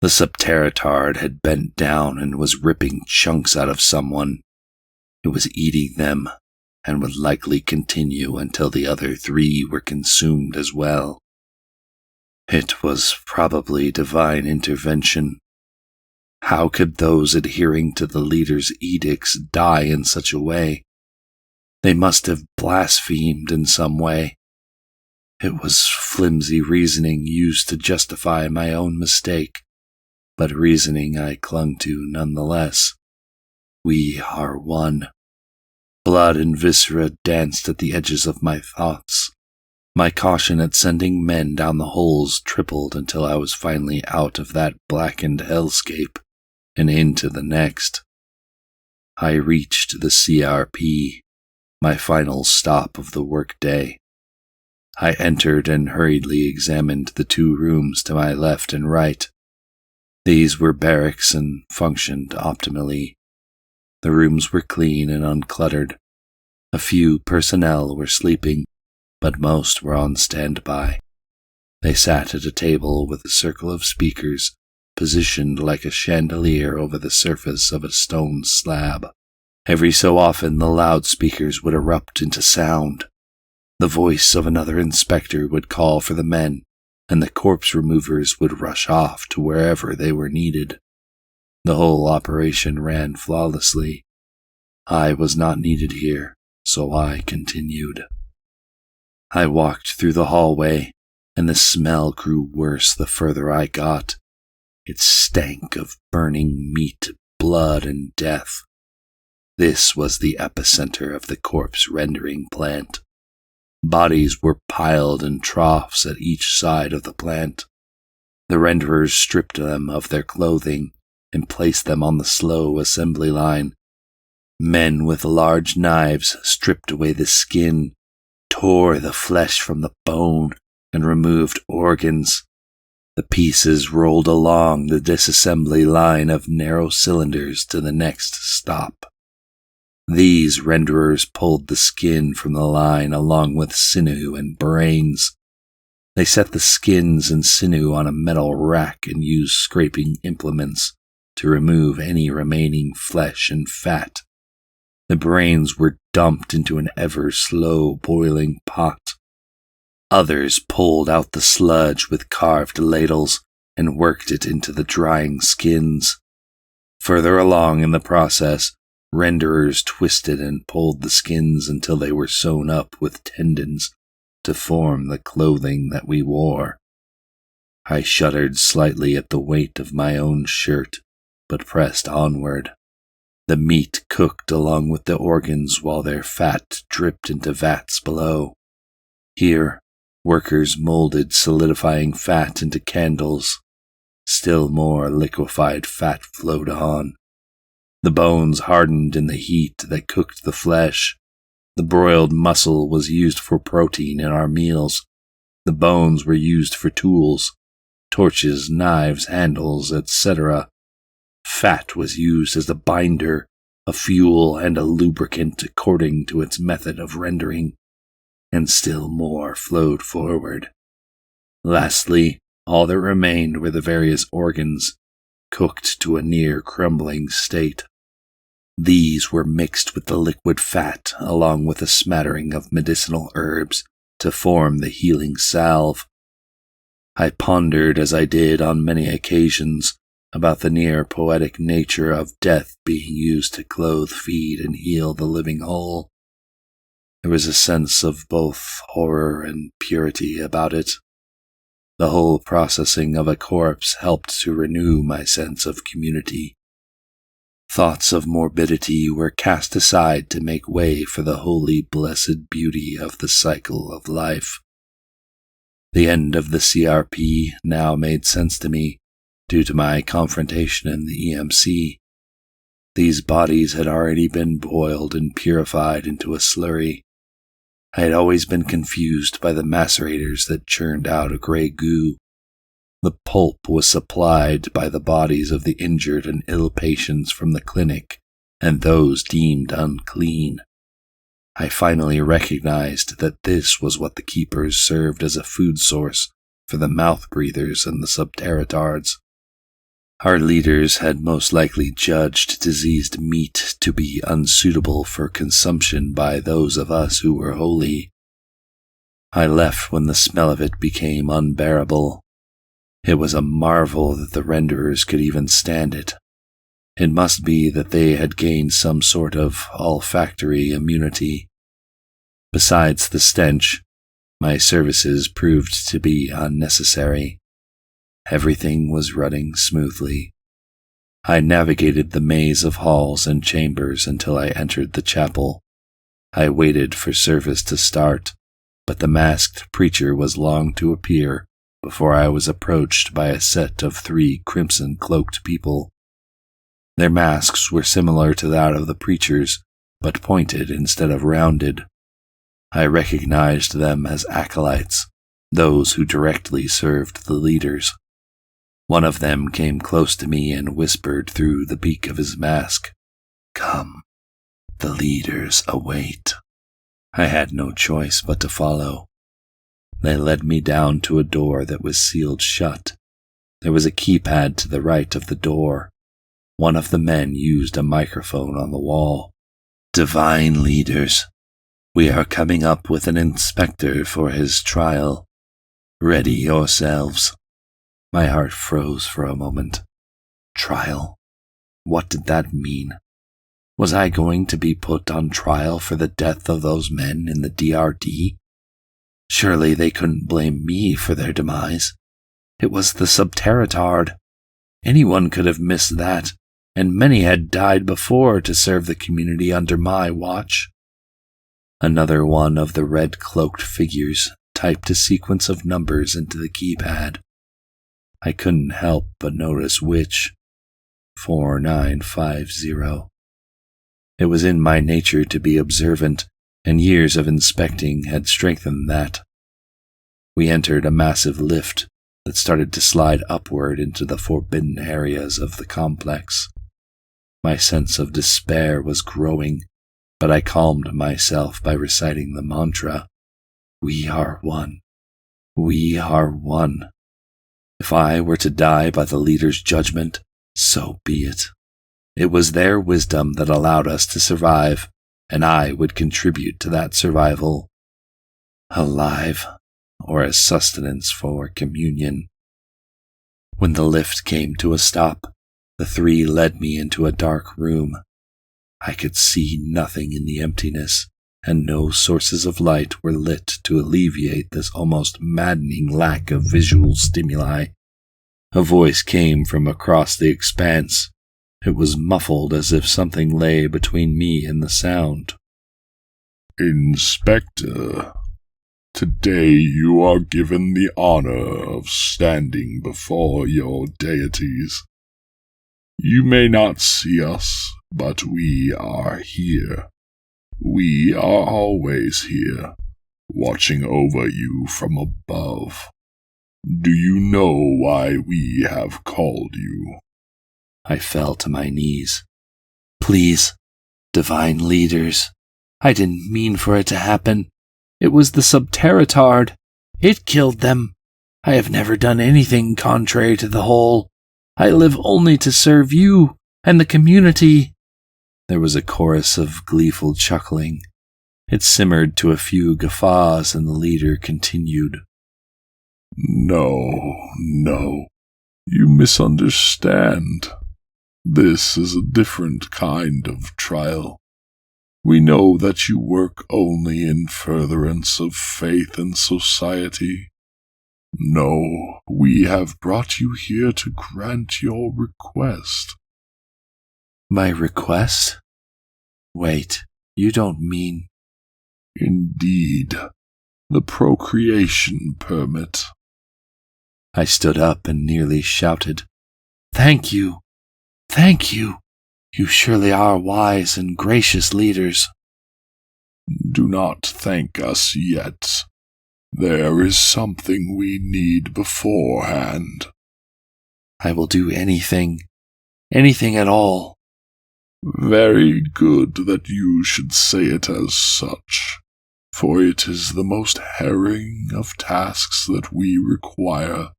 The subterritard had bent down and was ripping chunks out of someone. It was eating them, and would likely continue until the other three were consumed as well. It was probably divine intervention. How could those adhering to the leader's edicts die in such a way? They must have blasphemed in some way. It was flimsy reasoning used to justify my own mistake, but reasoning I clung to nonetheless. We are one. Blood and viscera danced at the edges of my thoughts. My caution at sending men down the holes tripled until I was finally out of that blackened hellscape and into the next. I reached the CRP, my final stop of the workday. I entered and hurriedly examined the 2 rooms to my left and right. These were barracks and functioned optimally. The rooms were clean and uncluttered. A few personnel were sleeping, but most were on standby. They sat at a table with a circle of speakers positioned like a chandelier over the surface of a stone slab. Every so often the loudspeakers would erupt into sound. The voice of another inspector would call for the men, and the corpse removers would rush off to wherever they were needed. The whole operation ran flawlessly. I was not needed here, so I continued. I walked through the hallway, and the smell grew worse the further I got. It stank of burning meat, blood, and death. This was the epicenter of the corpse rendering plant. Bodies were piled in troughs at each side of the plant. The renderers stripped them of their clothing and placed them on the slow assembly line. Men with large knives stripped away the skin, tore the flesh from the bone, and removed organs. The pieces rolled along the disassembly line of narrow cylinders to the next stop. These renderers pulled the skin from the line along with sinew and brains. They set the skins and sinew on a metal rack and used scraping implements to remove any remaining flesh and fat. The brains were dumped into an ever-slow boiling pot. Others pulled out the sludge with carved ladles and worked it into the drying skins. Further along in the process, renderers twisted and pulled the skins until they were sewn up with tendons to form the clothing that we wore. I shuddered slightly at the weight of my own shirt, but pressed onward. The meat cooked along with the organs while their fat dripped into vats below. Here, workers molded solidifying fat into candles. Still more liquefied fat flowed on. The bones hardened in the heat that cooked the flesh. The broiled muscle was used for protein in our meals. The bones were used for tools, torches, knives, handles, etc. Fat was used as a binder, a fuel, and a lubricant according to its method of rendering, and still more flowed forward. Lastly, all that remained were the various organs, cooked to a near crumbling state. These were mixed with the liquid fat along with a smattering of medicinal herbs to form the healing salve. I pondered as I did on many occasions about the near poetic nature of death being used to clothe, feed, and heal the living whole. There was a sense of both horror and purity about it. The whole processing of a corpse helped to renew my sense of community. Thoughts of morbidity were cast aside to make way for the holy, blessed beauty of the cycle of life. The end of the CRP now made sense to me due to my confrontation in the EMC. These bodies had already been boiled and purified into a slurry. I had always been confused by the macerators that churned out a gray goo. The pulp was supplied by the bodies of the injured and ill patients from the clinic and those deemed unclean. I finally recognized that this was what the keepers served as a food source for the mouth breathers and the subterratards. Our leaders had most likely judged diseased meat to be unsuitable for consumption by those of us who were holy. I left when the smell of it became unbearable. It was a marvel that the renderers could even stand it. It must be that they had gained some sort of olfactory immunity. Besides the stench, my services proved to be unnecessary. Everything was running smoothly. I navigated the maze of halls and chambers until I entered the chapel. I waited for service to start, but the masked preacher was long to appear before I was approached by a set of 3 crimson-cloaked people. Their masks were similar to that of the preachers, but pointed instead of rounded. I recognized them as acolytes, those who directly served the leaders. One of them came close to me and whispered through the beak of his mask, "Come, the leaders await." I had no choice but to follow. They led me down to a door that was sealed shut. There was a keypad to the right of the door. One of the men used a microphone on the wall. "Divine leaders, we are coming up with an inspector for his trial. Ready yourselves." My heart froze for a moment. Trial? What did that mean? Was I going to be put on trial for the death of those men in the DRD? Surely they couldn't blame me for their demise. It was the subterratard. Anyone could have missed that, and many had died before to serve the community under my watch. Another one of the red-cloaked figures typed a sequence of numbers into the keypad. I couldn't help but notice which. 4950. It was in my nature to be observant, and years of inspecting had strengthened that. We entered a massive lift that started to slide upward into the forbidden areas of the complex. My sense of despair was growing, but I calmed myself by reciting the mantra, "We are one. We are one." If I were to die by the leader's judgment, so be it. It was their wisdom that allowed us to survive, and I would contribute to that survival. Alive, or as sustenance for communion. When the lift came to a stop, the 3 led me into a dark room. I could see nothing in the emptiness, and no sources of light were lit to alleviate this almost maddening lack of visual stimuli. A voice came from across the expanse. It was muffled as if something lay between me and the sound. "Inspector, today you are given the honor of standing before your deities. You may not see us, but we are here. We are always here, watching over you from above. Do you know why we have called you?" I fell to my knees. "Please, divine leaders, I didn't mean for it to happen. It was the subterratard. It killed them. I have never done anything contrary to the whole. I live only to serve you and the community." There was a chorus of gleeful chuckling. It simmered to a few guffaws, and the leader continued. No, you misunderstand. This is a different kind of trial. We know that you work only in furtherance of faith and society. No, we have brought you here to grant your request. My request? Wait, you don't mean... Indeed, the procreation permit. I stood up and nearly shouted, Thank you! Thank you! You surely are wise and gracious leaders. Do not thank us yet. There is something we need beforehand. I will do anything at all. Very good that you should say it as such, for it is the most harrowing of tasks that we require.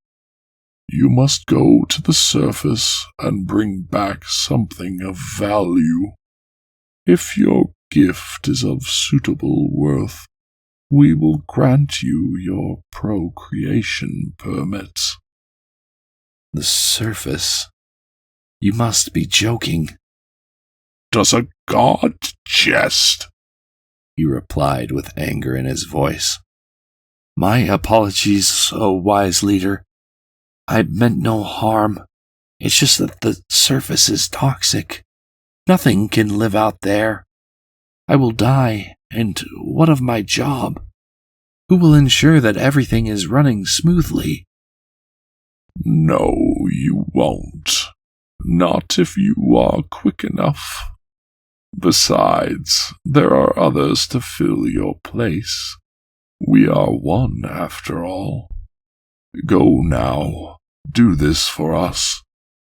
You must go to the surface and bring back something of value. If your gift is of suitable worth, we will grant you your procreation permit. The surface? You must be joking. Does a god jest? He replied with anger in his voice. My apologies, O wise leader. I meant no harm. It's just that the surface is toxic. Nothing can live out there. I will die, and what of my job? Who will ensure that everything is running smoothly? No, you won't. Not if you are quick enough. Besides, there are others to fill your place. We are one, after all. Go now, do this for us,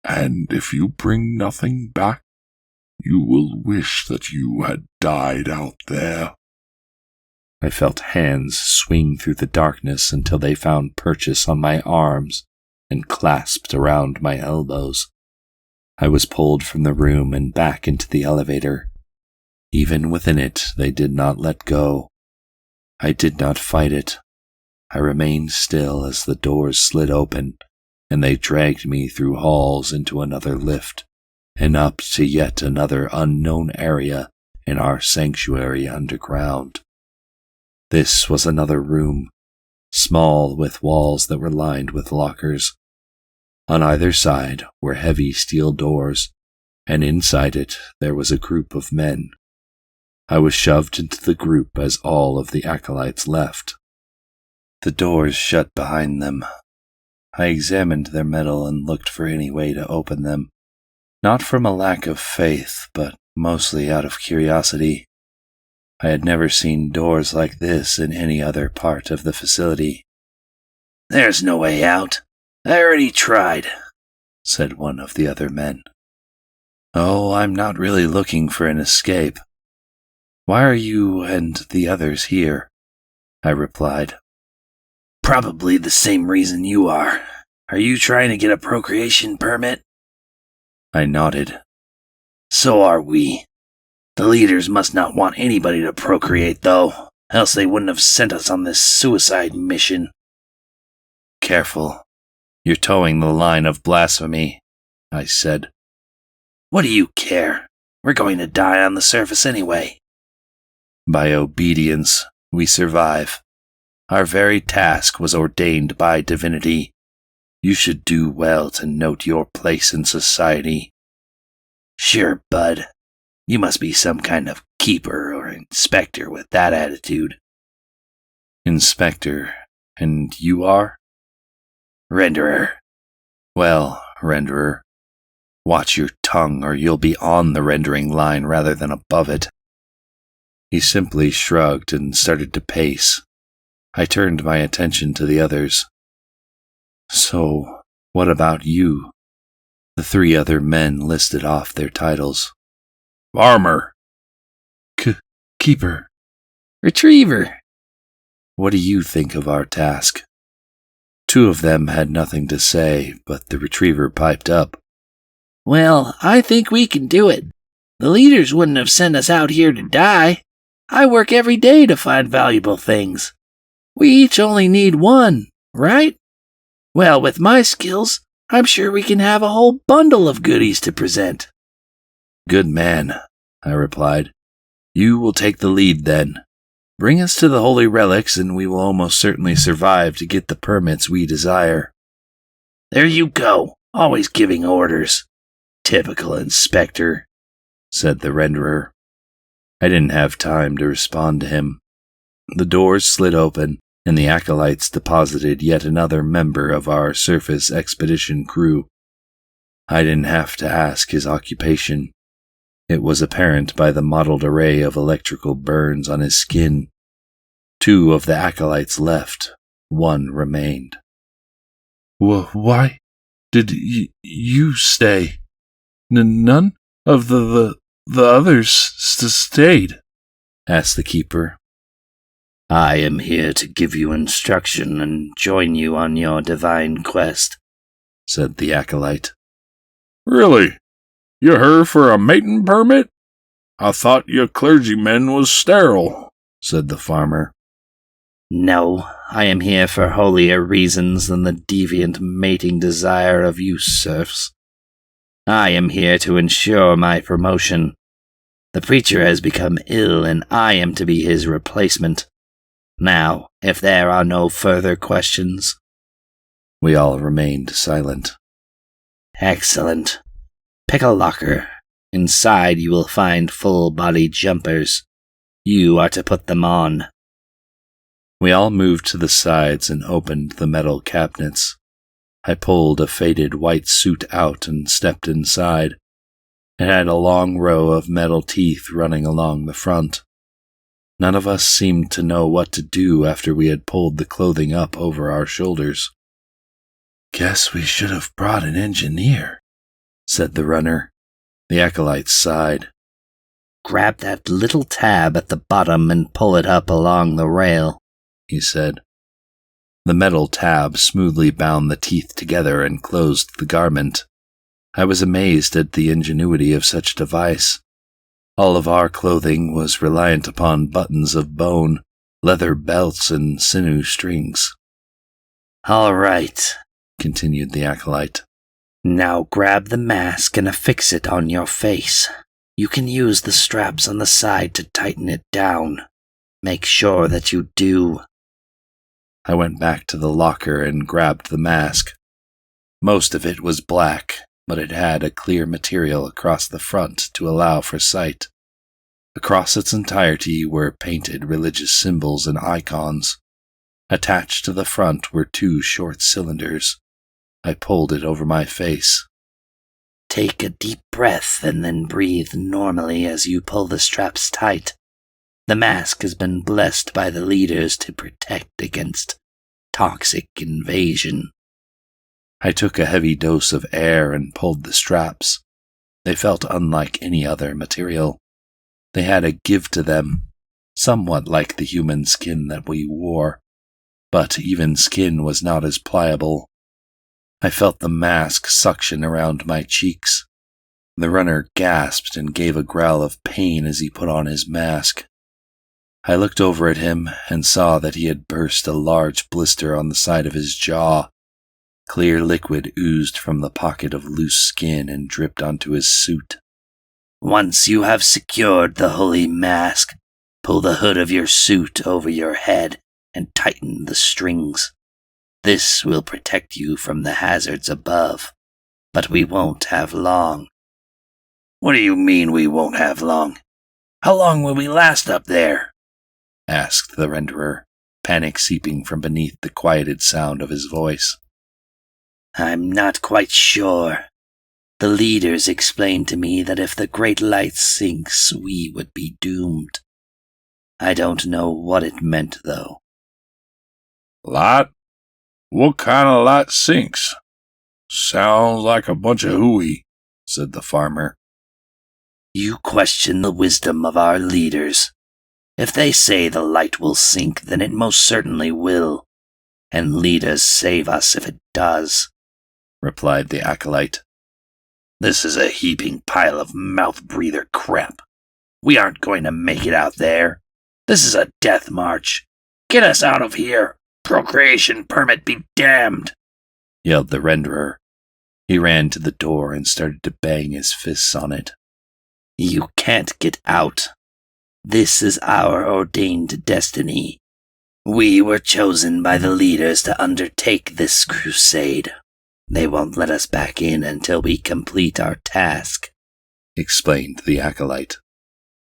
and if you bring nothing back, you will wish that you had died out there. I felt hands swing through the darkness until they found purchase on my arms and clasped around my elbows. I was pulled from the room and back into the elevator. Even within it, they did not let go. I did not fight it. I remained still as the doors slid open, and they dragged me through halls into another lift, and up to yet another unknown area in our sanctuary underground. This was another room, small with walls that were lined with lockers. On either side were heavy steel doors, and inside it there was a group of men. I was shoved into the group as all of the acolytes left. The doors shut behind them. I examined their metal and looked for any way to open them, not from a lack of faith, but mostly out of curiosity. I had never seen doors like this in any other part of the facility. "There's no way out. I already tried," said one of the other men. "Oh, I'm not really looking for an escape. Why are you and the others here?" I replied. "Probably the same reason you are. Are you trying to get a procreation permit?" I nodded. "So are we. The leaders must not want anybody to procreate, though, else they wouldn't have sent us on this suicide mission." "Careful. You're towing the line of blasphemy," I said. "What do you care? We're going to die on the surface anyway." By obedience, we survive. Our very task was ordained by divinity. You should do well to note your place in society. "Sure, bud. You must be some kind of keeper or inspector with that attitude." "Inspector, and you are?" "Renderer." "Well, renderer, watch your tongue or you'll be on the rendering line rather than above it." He simply shrugged and started to pace. I turned my attention to the others. "So, what about you?" The three other men listed off their titles. "Farmer." "Keeper." "Retriever." "What do you think of our task?" Two of them had nothing to say, but the retriever piped up. "Well, I think we can do it. The leaders wouldn't have sent us out here to die. I work every day to find valuable things. We each only need one, right? Well, with my skills, I'm sure we can have a whole bundle of goodies to present." "Good man," I replied. "You will take the lead then. Bring us to the holy relics and we will almost certainly survive to get the permits we desire." "There you go, always giving orders. Typical inspector. said the renderer. I didn't have time to respond to him. The doors slid open, and the acolytes deposited yet another member of our surface expedition crew. I didn't have to ask his occupation. It was apparent by the mottled array of electrical burns on his skin. 2 of the acolytes left. 1 remained. Why did you stay? None of the others stayed, asked the keeper. I am here to give you instruction and join you on your divine quest, said the acolyte. Really? You here for a mating permit? I thought you clergymen was sterile, said the farmer. No, I am here for holier reasons than the deviant mating desire of you serfs. I am here to ensure my promotion. The preacher has become ill, and I am to be his replacement. Now, if there are no further questions. We all remained silent. Excellent. Pick a locker. Inside you will find full-body jumpers. You are to put them on. We all moved to the sides and opened the metal cabinets. I pulled a faded white suit out and stepped inside. It had a long row of metal teeth running along the front. None of us seemed to know what to do after we had pulled the clothing up over our shoulders. Guess we should have brought an engineer, said the runner. The acolyte sighed. Grab that little tab at the bottom and pull it up along the rail, he said. The metal tab smoothly bound the teeth together and closed the garment. I was amazed at the ingenuity of such device. All of our clothing was reliant upon buttons of bone, leather belts, and sinew strings. All right, continued the acolyte. Now grab the mask and affix it on your face. You can use the straps on the side to tighten it down. Make sure that you do. I went back to the locker and grabbed the mask. Most of it was black, but it had a clear material across the front to allow for sight. Across its entirety were painted religious symbols and icons. Attached to the front were 2 short cylinders. I pulled it over my face. Take a deep breath and then breathe normally as you pull the straps tight. The mask has been blessed by the leaders to protect against toxic invasion. I took a heavy dose of air and pulled the straps. They felt unlike any other material. They had a give to them, somewhat like the human skin that we wore, but even skin was not as pliable. I felt the mask suction around my cheeks. The runner gasped and gave a growl of pain as he put on his mask. I looked over at him and saw that he had burst a large blister on the side of his jaw. Clear liquid oozed from the pocket of loose skin and dripped onto his suit. Once you have secured the holy mask, pull the hood of your suit over your head and tighten the strings. This will protect you from the hazards above, but we won't have long. What do you mean we won't have long? How long will we last up there? Asked the renderer, panic seeping from beneath the quieted sound of his voice. I'm not quite sure. The leaders explained to me that if the Great Light sinks, we would be doomed. I don't know what it meant, though. Light? What kind of light sinks? Sounds like a bunch of hooey, said the farmer. You question the wisdom of our leaders. If they say the light will sink, then it most certainly will, and leaders save us if it does, replied the acolyte. This is a heaping pile of mouth-breather crap. We aren't going to make it out there. This is a death march. Get us out of here. Procreation permit be damned, yelled the renderer. He ran to the door and started to bang his fists on it. You can't get out. This is our ordained destiny. We were chosen by the leaders to undertake this crusade. They won't let us back in until we complete our task. explained the acolyte.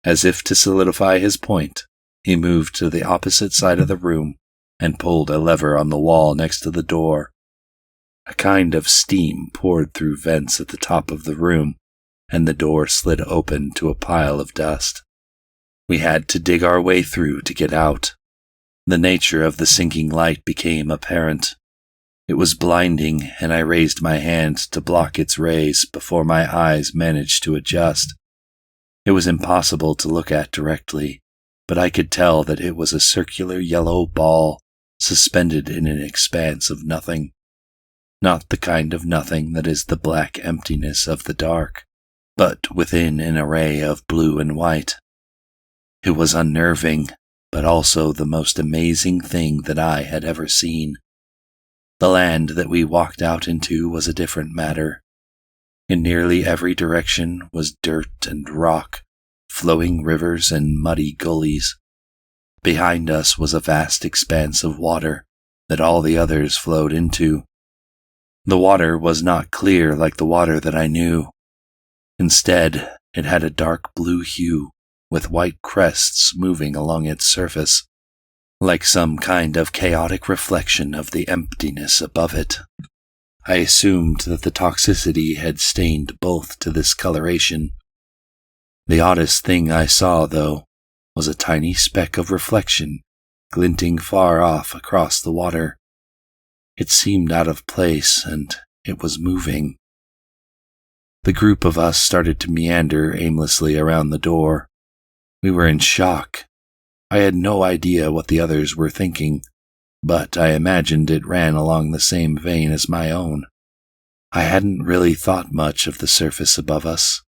As if to solidify his point, he moved to the opposite side of the room and pulled a lever on the wall next to the door. A kind of steam poured through vents at the top of the room, and the door slid open to a pile of dust. We had to dig our way through to get out. The nature of the sinking light became apparent. It was blinding, and I raised my hand to block its rays before my eyes managed to adjust. It was impossible to look at directly, but I could tell that it was a circular yellow ball suspended in an expanse of nothing. Not the kind of nothing that is the black emptiness of the dark, but within an array of blue and white. It was unnerving, but also the most amazing thing that I had ever seen. The land that we walked out into was a different matter. In nearly every direction was dirt and rock, flowing rivers and muddy gullies. Behind us was a vast expanse of water that all the others flowed into. The water was not clear like the water that I knew. Instead, it had a dark blue hue, with white crests moving along its surface, like some kind of chaotic reflection of the emptiness above it. I assumed that the toxicity had stained both to this coloration. The oddest thing I saw, though, was a tiny speck of reflection glinting far off across the water. It seemed out of place, and it was moving. The group of us started to meander aimlessly around the door. We were in shock. I had no idea what the others were thinking, but I imagined it ran along the same vein as my own. I hadn't really thought much of the surface above us.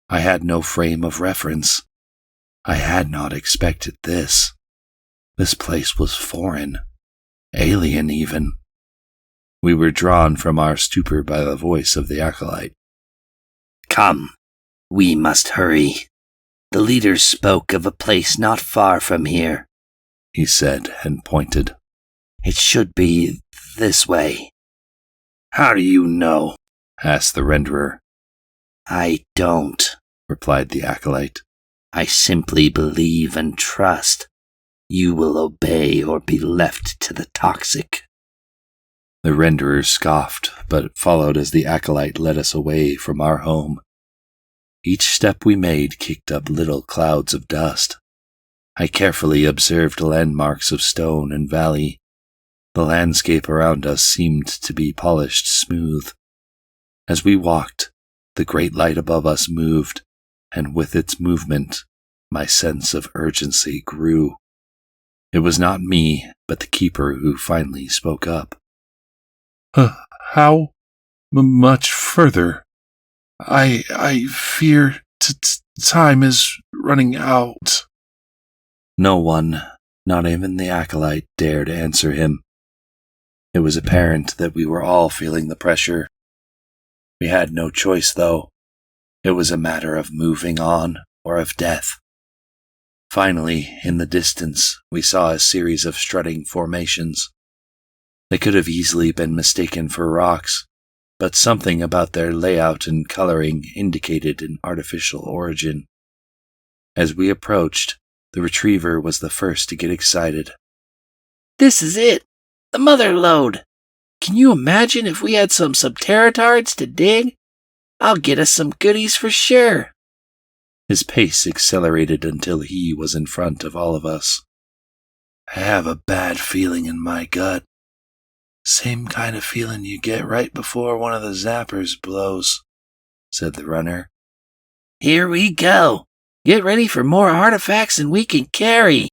I had no frame of reference. I had not expected this. This place was foreign, alien even. We were drawn from our stupor by the voice of the acolyte. Come, we must hurry. The leaders spoke of a place not far from here, he said and pointed. It should be this way. How do you know? Asked the renderer. I don't, replied the acolyte. I simply believe and trust. You will obey or be left to the toxic. The renderer scoffed, but followed as the acolyte led us away from our home. Each step we made kicked up little clouds of dust. I carefully observed landmarks of stone and valley. The landscape around us seemed to be polished smooth. As we walked, the great light above us moved, and with its movement, my sense of urgency grew. It was not me, but the keeper who finally spoke up. How much further? I fear time is running out. No one, not even the acolyte, dared answer him. It was apparent that we were all feeling the pressure. We had no choice, though. It was a matter of moving on or of death. Finally, in the distance, we saw a series of strutting formations. They could have easily been mistaken for rocks, but something about their layout and coloring indicated an artificial origin. As we approached, the retriever was the first to get excited. This is it! The mother lode! Can you imagine if we had some subterratards to dig? I'll get us some goodies for sure. His pace accelerated until he was in front of all of us. I have a bad feeling in my gut. Same kind of feeling you get right before one of the zappers blows, said the runner. Here we go. Get ready for more artifacts than we can carry,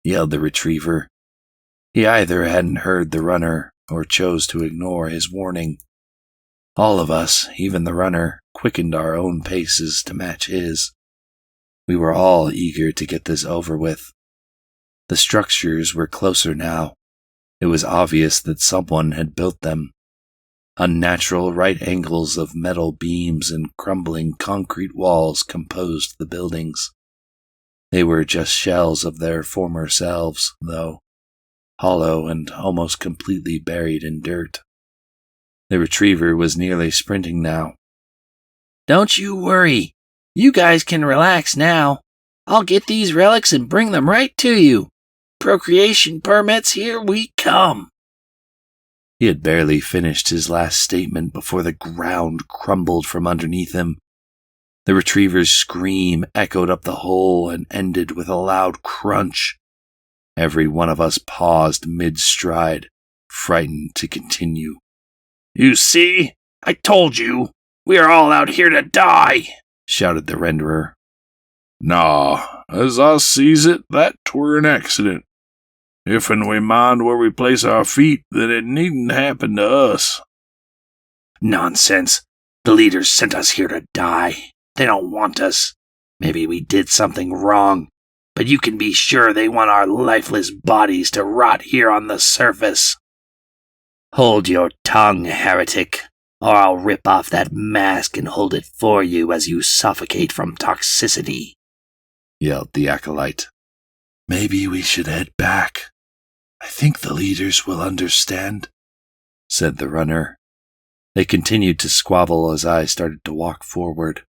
yelled the retriever. He either hadn't heard the runner or chose to ignore his warning. All of us, even the runner, quickened our own paces to match his. We were all eager to get this over with. The structures were closer now. It was obvious that someone had built them. Unnatural right angles of metal beams and crumbling concrete walls composed the buildings. They were just shells of their former selves, though, hollow and almost completely buried in dirt. The retriever was nearly sprinting now. Don't you worry. You guys can relax now. I'll get these relics and bring them right to you. Procreation permits, here we come." He had barely finished his last statement before the ground crumbled from underneath him. The retriever's scream echoed up the hole and ended with a loud crunch. Every one of us paused mid-stride, frightened to continue. "You see? I told you. We are all out here to die," shouted the renderer. Nah, as I sees it, that twere an accident. If and we mind where we place our feet, then it needn't happen to us. "Nonsense. The leaders sent us here to die. They don't want us. Maybe we did something wrong, but you can be sure they want our lifeless bodies to rot here on the surface." "Hold your tongue, heretic, or I'll rip off that mask and hold it for you as you suffocate from toxicity," yelled the acolyte. "Maybe we should head back. I think the leaders will understand," said the runner. They continued to squabble as I started to walk forward.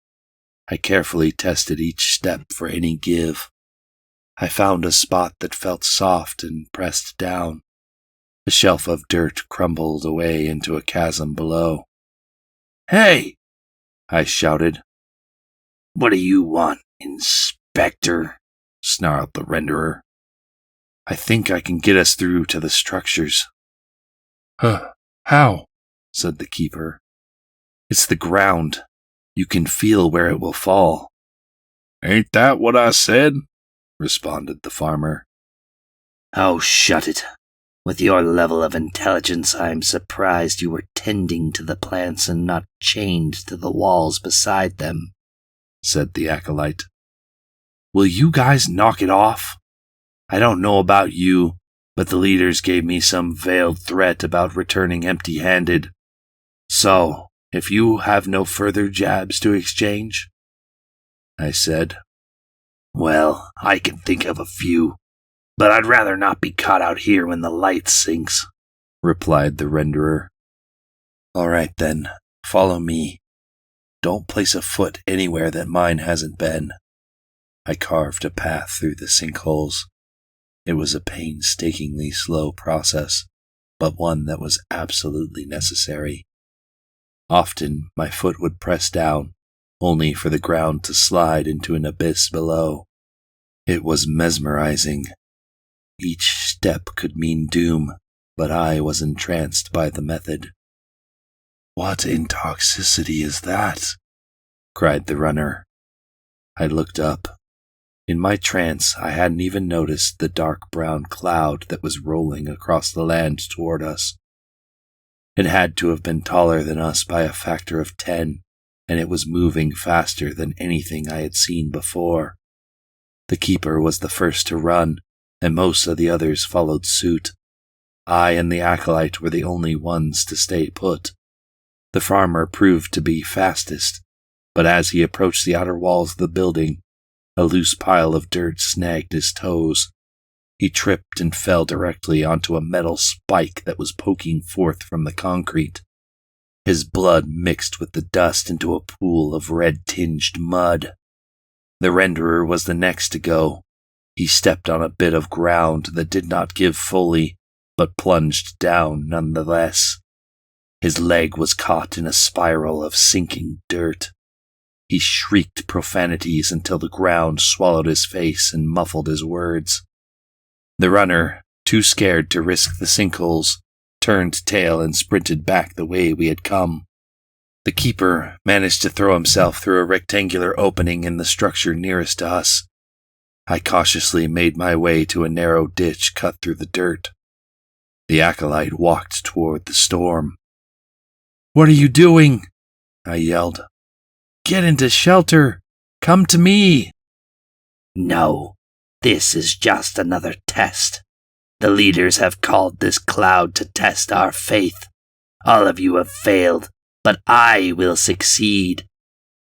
I carefully tested each step for any give. I found a spot that felt soft and pressed down. The shelf of dirt crumbled away into a chasm below. "Hey!" I shouted. "What do you want, Inspector?" snarled the renderer. "I think I can get us through to the structures." How? said the keeper. "It's the ground. You can feel where it will fall." Ain't that what I said? responded the farmer. "Oh, shut it. With your level of intelligence, I'm surprised you were tending to the plants and not chained to the walls beside them," said the acolyte. "Will you guys knock it off? I don't know about you, but the leaders gave me some veiled threat about returning empty-handed. So, if you have no further jabs to exchange," I said. "Well, I can think of a few, but I'd rather not be caught out here when the light sinks," replied the renderer. "All right then, follow me. Don't place a foot anywhere that mine hasn't been." I carved a path through the sinkholes. It was a painstakingly slow process, but one that was absolutely necessary. Often my foot would press down, only for the ground to slide into an abyss below. It was mesmerizing. Each step could mean doom, but I was entranced by the method. "What intoxicity is that?" cried the runner. I looked up. In my trance, I hadn't even noticed the dark brown cloud that was rolling across the land toward us. It had to have been taller than us by a factor of 10, and it was moving faster than anything I had seen before. The keeper was the first to run, and most of the others followed suit. I and the acolyte were the only ones to stay put. The farmer proved to be fastest, but as he approached the outer walls of the building, a loose pile of dirt snagged his toes. He tripped and fell directly onto a metal spike that was poking forth from the concrete. His blood mixed with the dust into a pool of red-tinged mud. The renderer was the next to go. He stepped on a bit of ground that did not give fully, but plunged down nonetheless. His leg was caught in a spiral of sinking dirt. He shrieked profanities until the ground swallowed his face and muffled his words. The runner, too scared to risk the sinkholes, turned tail and sprinted back the way we had come. The keeper managed to throw himself through a rectangular opening in the structure nearest to us. I cautiously made my way to a narrow ditch cut through the dirt. The acolyte walked toward the storm. "What are you doing?" I yelled. "Get into shelter! Come to me!" "No, this is just another test. The leaders have called this cloud to test our faith. All of you have failed, but I will succeed.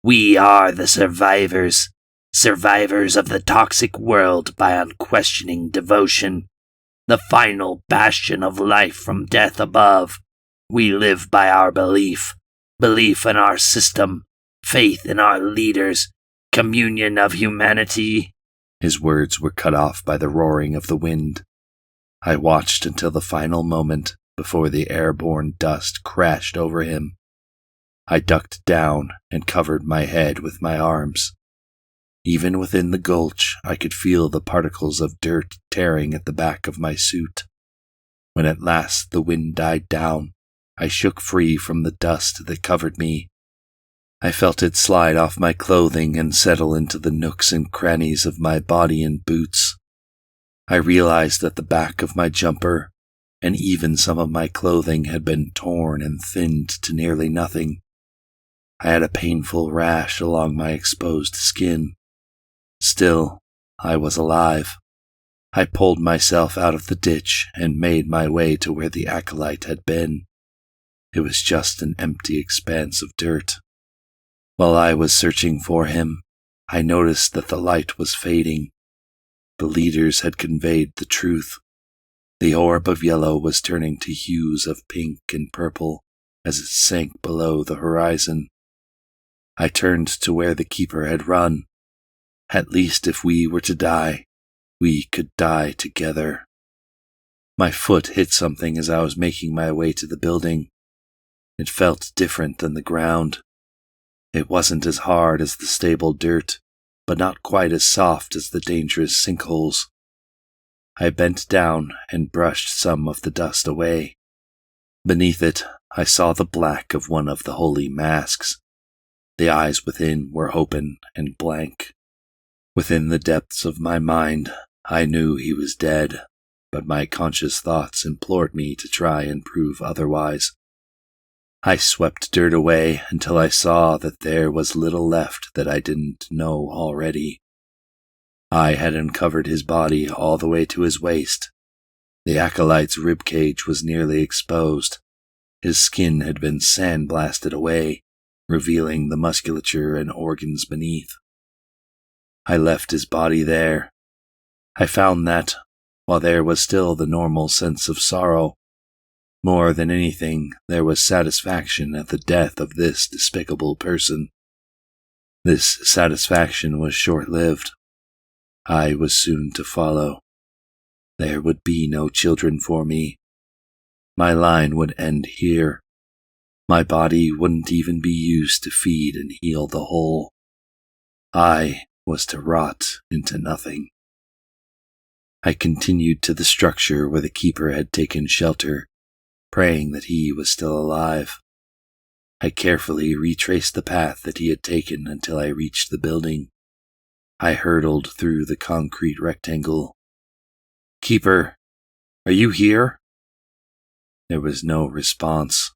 We are the survivors, survivors of the toxic world by unquestioning devotion, the final bastion of life from death above. We live by our belief in our system, faith in our leaders, communion of humanity. His words were cut off by the roaring of the wind. I watched until the final moment before the airborne dust crashed over him. I ducked down and covered my head with my arms. Even within the gulch, I could feel the particles of dirt tearing at the back of my suit. When at last the wind died down, I shook free from the dust that covered me. I felt it slide off my clothing and settle into the nooks and crannies of my body and boots. I realized that the back of my jumper and even some of my clothing had been torn and thinned to nearly nothing. I had a painful rash along my exposed skin. Still, I was alive. I pulled myself out of the ditch and made my way to where the acolyte had been. It was just an empty expanse of dirt. While I was searching for him, I noticed that the light was fading. The leaders had conveyed the truth. The orb of yellow was turning to hues of pink and purple as it sank below the horizon. I turned to where the keeper had run. At least if we were to die, we could die together. My foot hit something as I was making my way to the building. It felt different than the ground. It wasn't as hard as the stable dirt, but not quite as soft as the dangerous sinkholes. I bent down and brushed some of the dust away. Beneath it, I saw the black of one of the holy masks. The eyes within were open and blank. Within the depths of my mind, I knew he was dead, but my conscious thoughts implored me to try and prove otherwise. I swept dirt away until I saw that there was little left that I didn't know already. I had uncovered his body all the way to his waist. The acolyte's ribcage was nearly exposed. His skin had been sandblasted away, revealing the musculature and organs beneath. I left his body there. I found that, while there was still the normal sense of sorrow, more than anything, there was satisfaction at the death of this despicable person. This satisfaction was short-lived. I was soon to follow. There would be no children for me. My line would end here. My body wouldn't even be used to feed and heal the whole. I was to rot into nothing. I continued to the structure where the keeper had taken shelter, praying that he was still alive. I carefully retraced the path that he had taken until I reached the building. I hurtled through the concrete rectangle. "Keeper, are you here?" There was no response.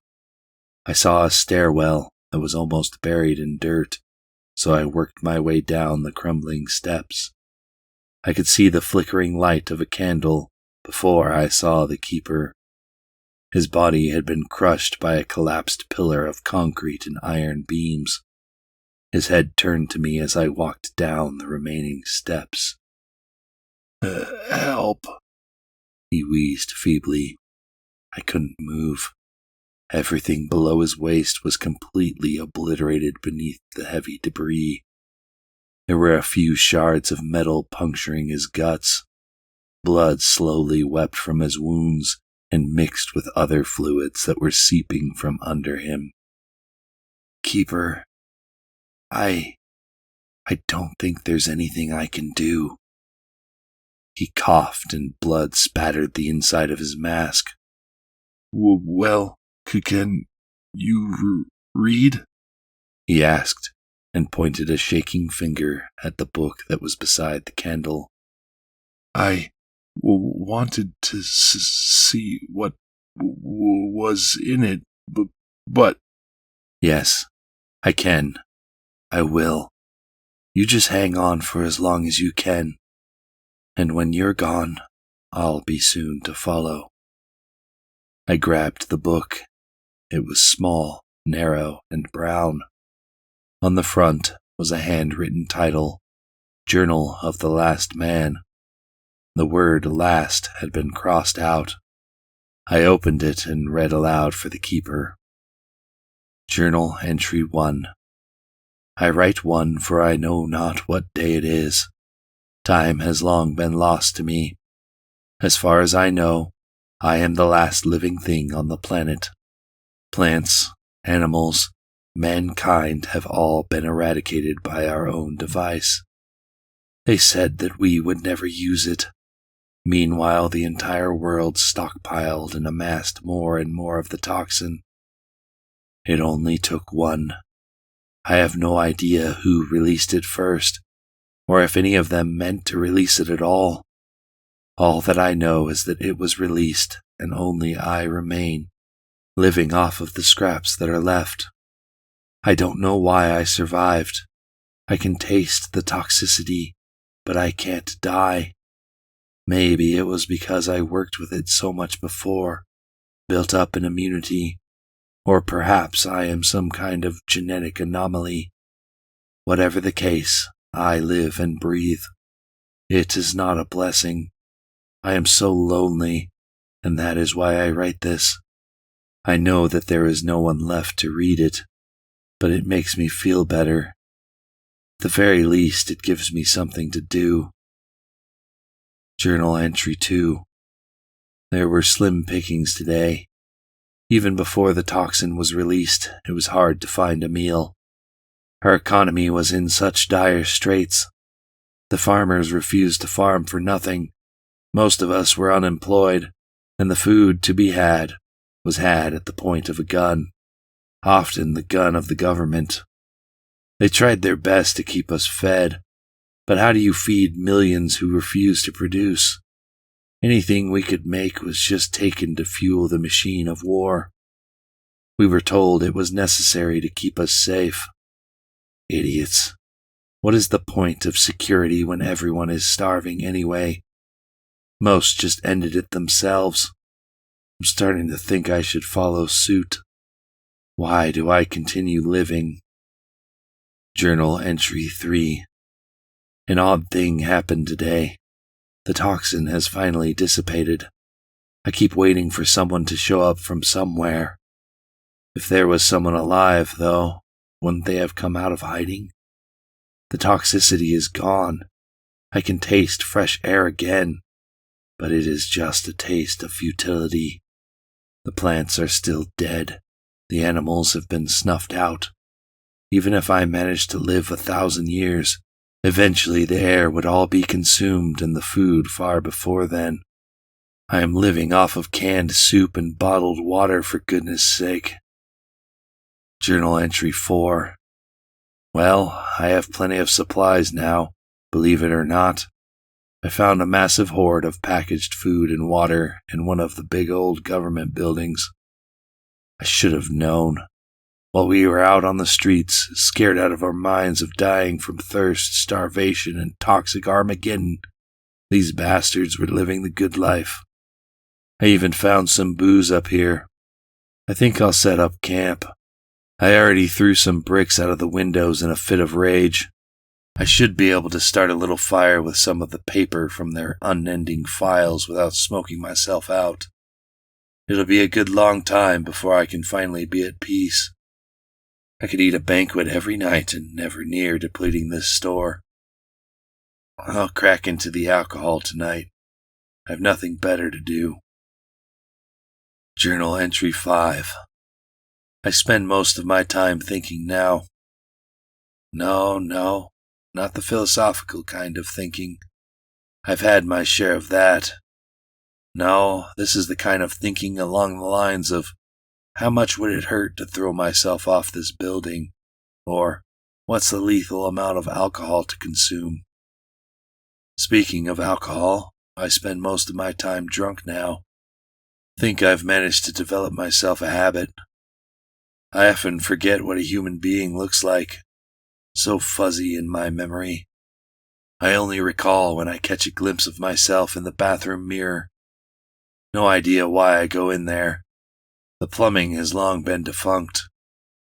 I saw a stairwell that was almost buried in dirt, so I worked my way down the crumbling steps. I could see the flickering light of a candle before I saw the keeper. His body had been crushed by a collapsed pillar of concrete and iron beams. His head turned to me as I walked down the remaining steps. Help, he wheezed feebly. I couldn't move. Everything below his waist was completely obliterated beneath the heavy debris. There were a few shards of metal puncturing his guts. Blood slowly wept from his wounds and mixed with other fluids that were seeping from under him. "Keeper, I don't think there's anything I can do." He coughed and blood spattered the inside of his mask. Well, can you read?" he asked, and pointed a shaking finger at the book that was beside the candle. "I wanted to see what was in it, but... "Yes, I can. I will. You just hang on for as long as you can. And when you're gone, I'll be soon to follow." I grabbed the book. It was small, narrow, and brown. On the front was a handwritten title, Journal of the Last Man. The word last had been crossed out. I opened it and read aloud for the keeper. Journal Entry 1. I write one, for I know not what day it is. Time has long been lost to me. As far as I know, I am the last living thing on the planet. Plants, animals, mankind have all been eradicated by our own device. They said that we would never use it. Meanwhile, the entire world stockpiled and amassed more and more of the toxin. It only took one. I have no idea who released it first, or if any of them meant to release it at all. All that I know is that it was released, and only I remain, living off of the scraps that are left. I don't know why I survived. I can taste the toxicity, but I can't die. Maybe it was because I worked with it so much before, built up an immunity, or perhaps I am some kind of genetic anomaly. Whatever the case, I live and breathe. It is not a blessing. I am so lonely, and that is why I write this. I know that there is no one left to read it, but it makes me feel better. At the very least, it gives me something to do. Journal entry 2. There were slim pickings today. Even before the toxin was released, it was hard to find a meal. Our economy was in such dire straits. The farmers refused to farm for nothing. Most of us were unemployed, and the food to be had was had at the point of a gun, often the gun of the government. They tried their best to keep us fed, but how do you feed millions who refuse to produce? Anything we could make was just taken to fuel the machine of war. We were told it was necessary to keep us safe. Idiots. What is the point of security when everyone is starving anyway? Most just ended it themselves. I'm starting to think I should follow suit. Why do I continue living? Journal entry 3. An odd thing happened today. The toxin has finally dissipated. I keep waiting for someone to show up from somewhere. If there was someone alive, though, wouldn't they have come out of hiding? The toxicity is gone. I can taste fresh air again, but it is just a taste of futility. The plants are still dead. The animals have been snuffed out. Even if I managed to live 1,000 years, eventually the air would all be consumed and the food far before then. I am living off of canned soup and bottled water, for goodness sake. Journal entry 4. Well, I have plenty of supplies now, believe it or not. I found a massive hoard of packaged food and water in one of the big old government buildings. I should have known. While we were out on the streets, scared out of our minds of dying from thirst, starvation, and toxic Armageddon, these bastards were living the good life. I even found some booze up here. I think I'll set up camp. I already threw some bricks out of the windows in a fit of rage. I should be able to start a little fire with some of the paper from their unending files without smoking myself out. It'll be a good long time before I can finally be at peace. I could eat a banquet every night and never near depleting this store. I'll crack into the alcohol tonight. I have nothing better to do. Journal entry 5. I spend most of my time thinking now. No, not the philosophical kind of thinking. I've had my share of that. No, this is the kind of thinking along the lines of, how much would it hurt to throw myself off this building? Or, what's the lethal amount of alcohol to consume? Speaking of alcohol, I spend most of my time drunk now. Think I've managed to develop myself a habit. I often forget what a human being looks like. So fuzzy in my memory. I only recall when I catch a glimpse of myself in the bathroom mirror. No idea why I go in there. The plumbing has long been defunct.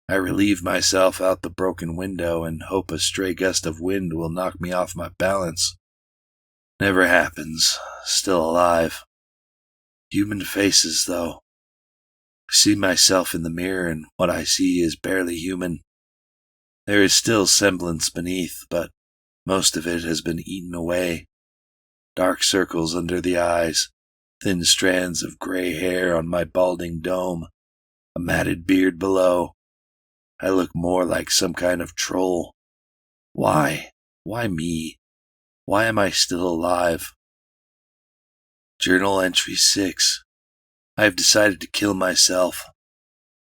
I relieve myself out the broken window and hope a stray gust of wind will knock me off my balance. Never happens. Still alive. Human faces, though. I see myself in the mirror and what I see is barely human. There is still semblance beneath, but most of it has been eaten away. Dark circles under the eyes, thin strands of gray hair on my balding dome, a matted beard below. I look more like some kind of troll. Why? Why me? Why am I still alive? Journal entry 6. I have decided to kill myself.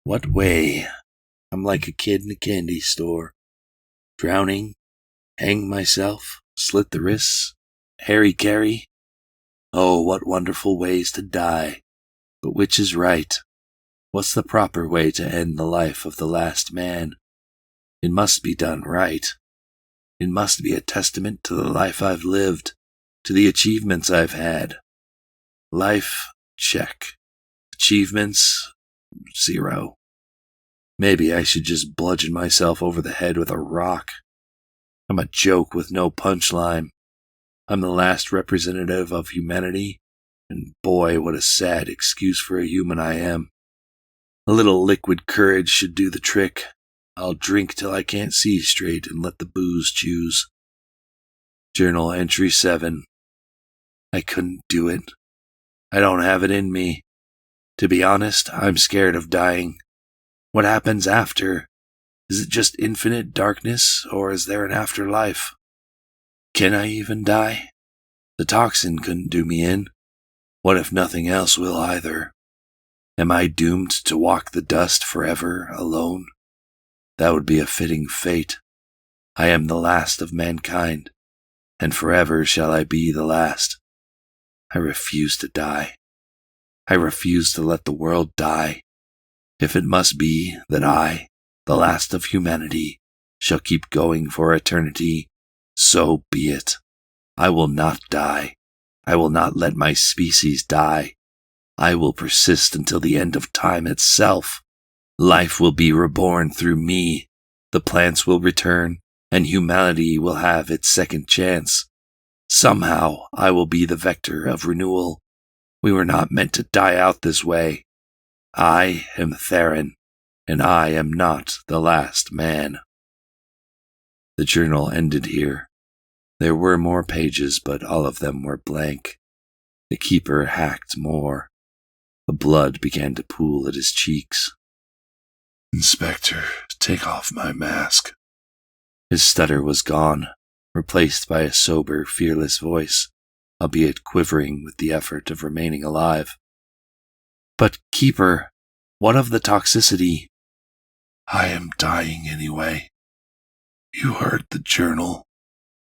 What way? I'm like a kid in a candy store. Drowning? Hang myself? Slit the wrists? Harry-carry? Oh, what wonderful ways to die. But which is right? What's the proper way to end the life of the last man? It must be done right. It must be a testament to the life I've lived, to the achievements I've had. Life, check. Achievements, 0. Maybe I should just bludgeon myself over the head with a rock. I'm a joke with no punchline. I'm the last representative of humanity, and boy, what a sad excuse for a human I am. A little liquid courage should do the trick. I'll drink till I can't see straight and let the booze choose. Journal entry 7. I couldn't do it. I don't have it in me. To be honest, I'm scared of dying. What happens after? Is it just infinite darkness, or is there an afterlife? Can I even die? The toxin couldn't do me in. What if nothing else will either? Am I doomed to walk the dust forever alone? That would be a fitting fate. I am the last of mankind, and forever shall I be the last. I refuse to die. I refuse to let the world die. If it must be that I, the last of humanity, shall keep going for eternity, so be it. I will not die. I will not let my species die. I will persist until the end of time itself. Life will be reborn through me. The plants will return, and humanity will have its second chance. Somehow, I will be the vector of renewal. We were not meant to die out this way. I am Theron, and I am not the last man. The journal ended here. There were more pages, but all of them were blank. The keeper hacked more. The blood began to pool at his cheeks. Inspector, take off my mask. His stutter was gone, replaced by a sober, fearless voice, albeit quivering with the effort of remaining alive. But, Keeper, what of the toxicity? I am dying anyway. You heard the journal.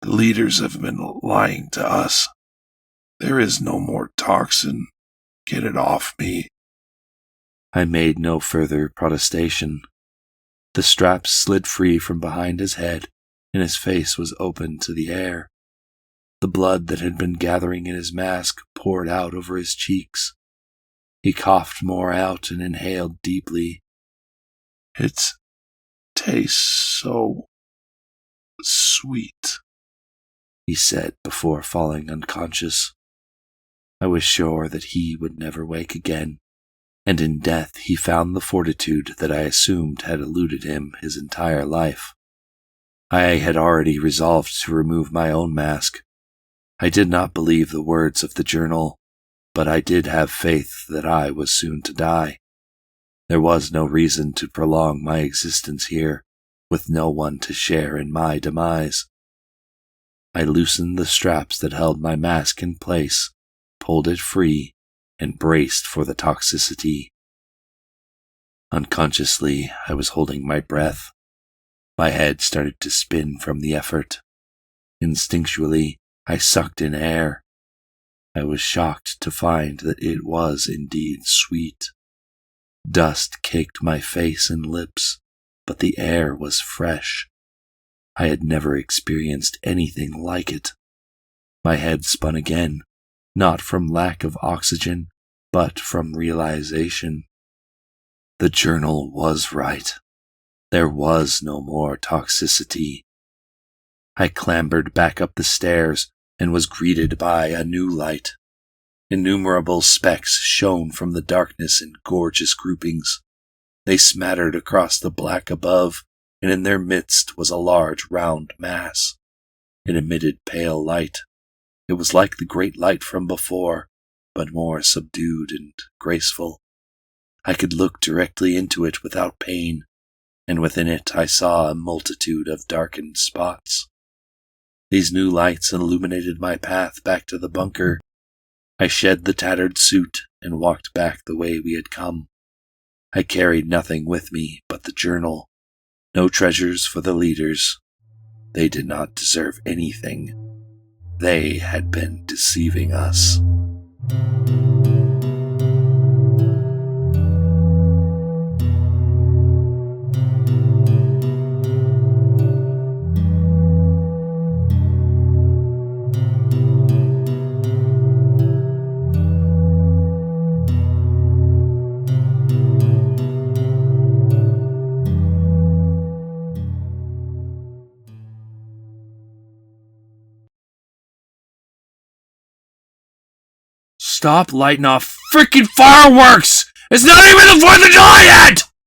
The leaders have been lying to us. There is no more toxin. Get it off me. I made no further protestation. The straps slid free from behind his head, and his face was open to the air. The blood that had been gathering in his mask poured out over his cheeks. He coughed more out and inhaled deeply. It tastes so sweet, he said before falling unconscious. I was sure that he would never wake again, and in death he found the fortitude that I assumed had eluded him his entire life. I had already resolved to remove my own mask. I did not believe the words of the journal, but I did have faith that I was soon to die. There was no reason to prolong my existence here, with no one to share in my demise. I loosened the straps that held my mask in place, pulled it free, and braced for the toxicity. Unconsciously, I was holding my breath. My head started to spin from the effort. Instinctually, I sucked in air. I was shocked to find that it was indeed sweet. Dust caked my face and lips, but the air was fresh. I had never experienced anything like it. My head spun again, not from lack of oxygen, but from realization. The journal was right. There was no more toxicity. I clambered back up the stairs and was greeted by a new light. Innumerable specks shone from the darkness in gorgeous groupings. They smattered across the black above and in their midst was a large round mass. It emitted pale light. It was like the great light from before, but more subdued and graceful. I could look directly into it without pain, and within it I saw a multitude of darkened spots. These new lights illuminated my path back to the bunker. I shed the tattered suit and walked back the way we had come. I carried nothing with me but the journal. No treasures for the leaders. They did not deserve anything. They had been deceiving us. Stop lighting off freaking fireworks! It's not even the 4th of July yet!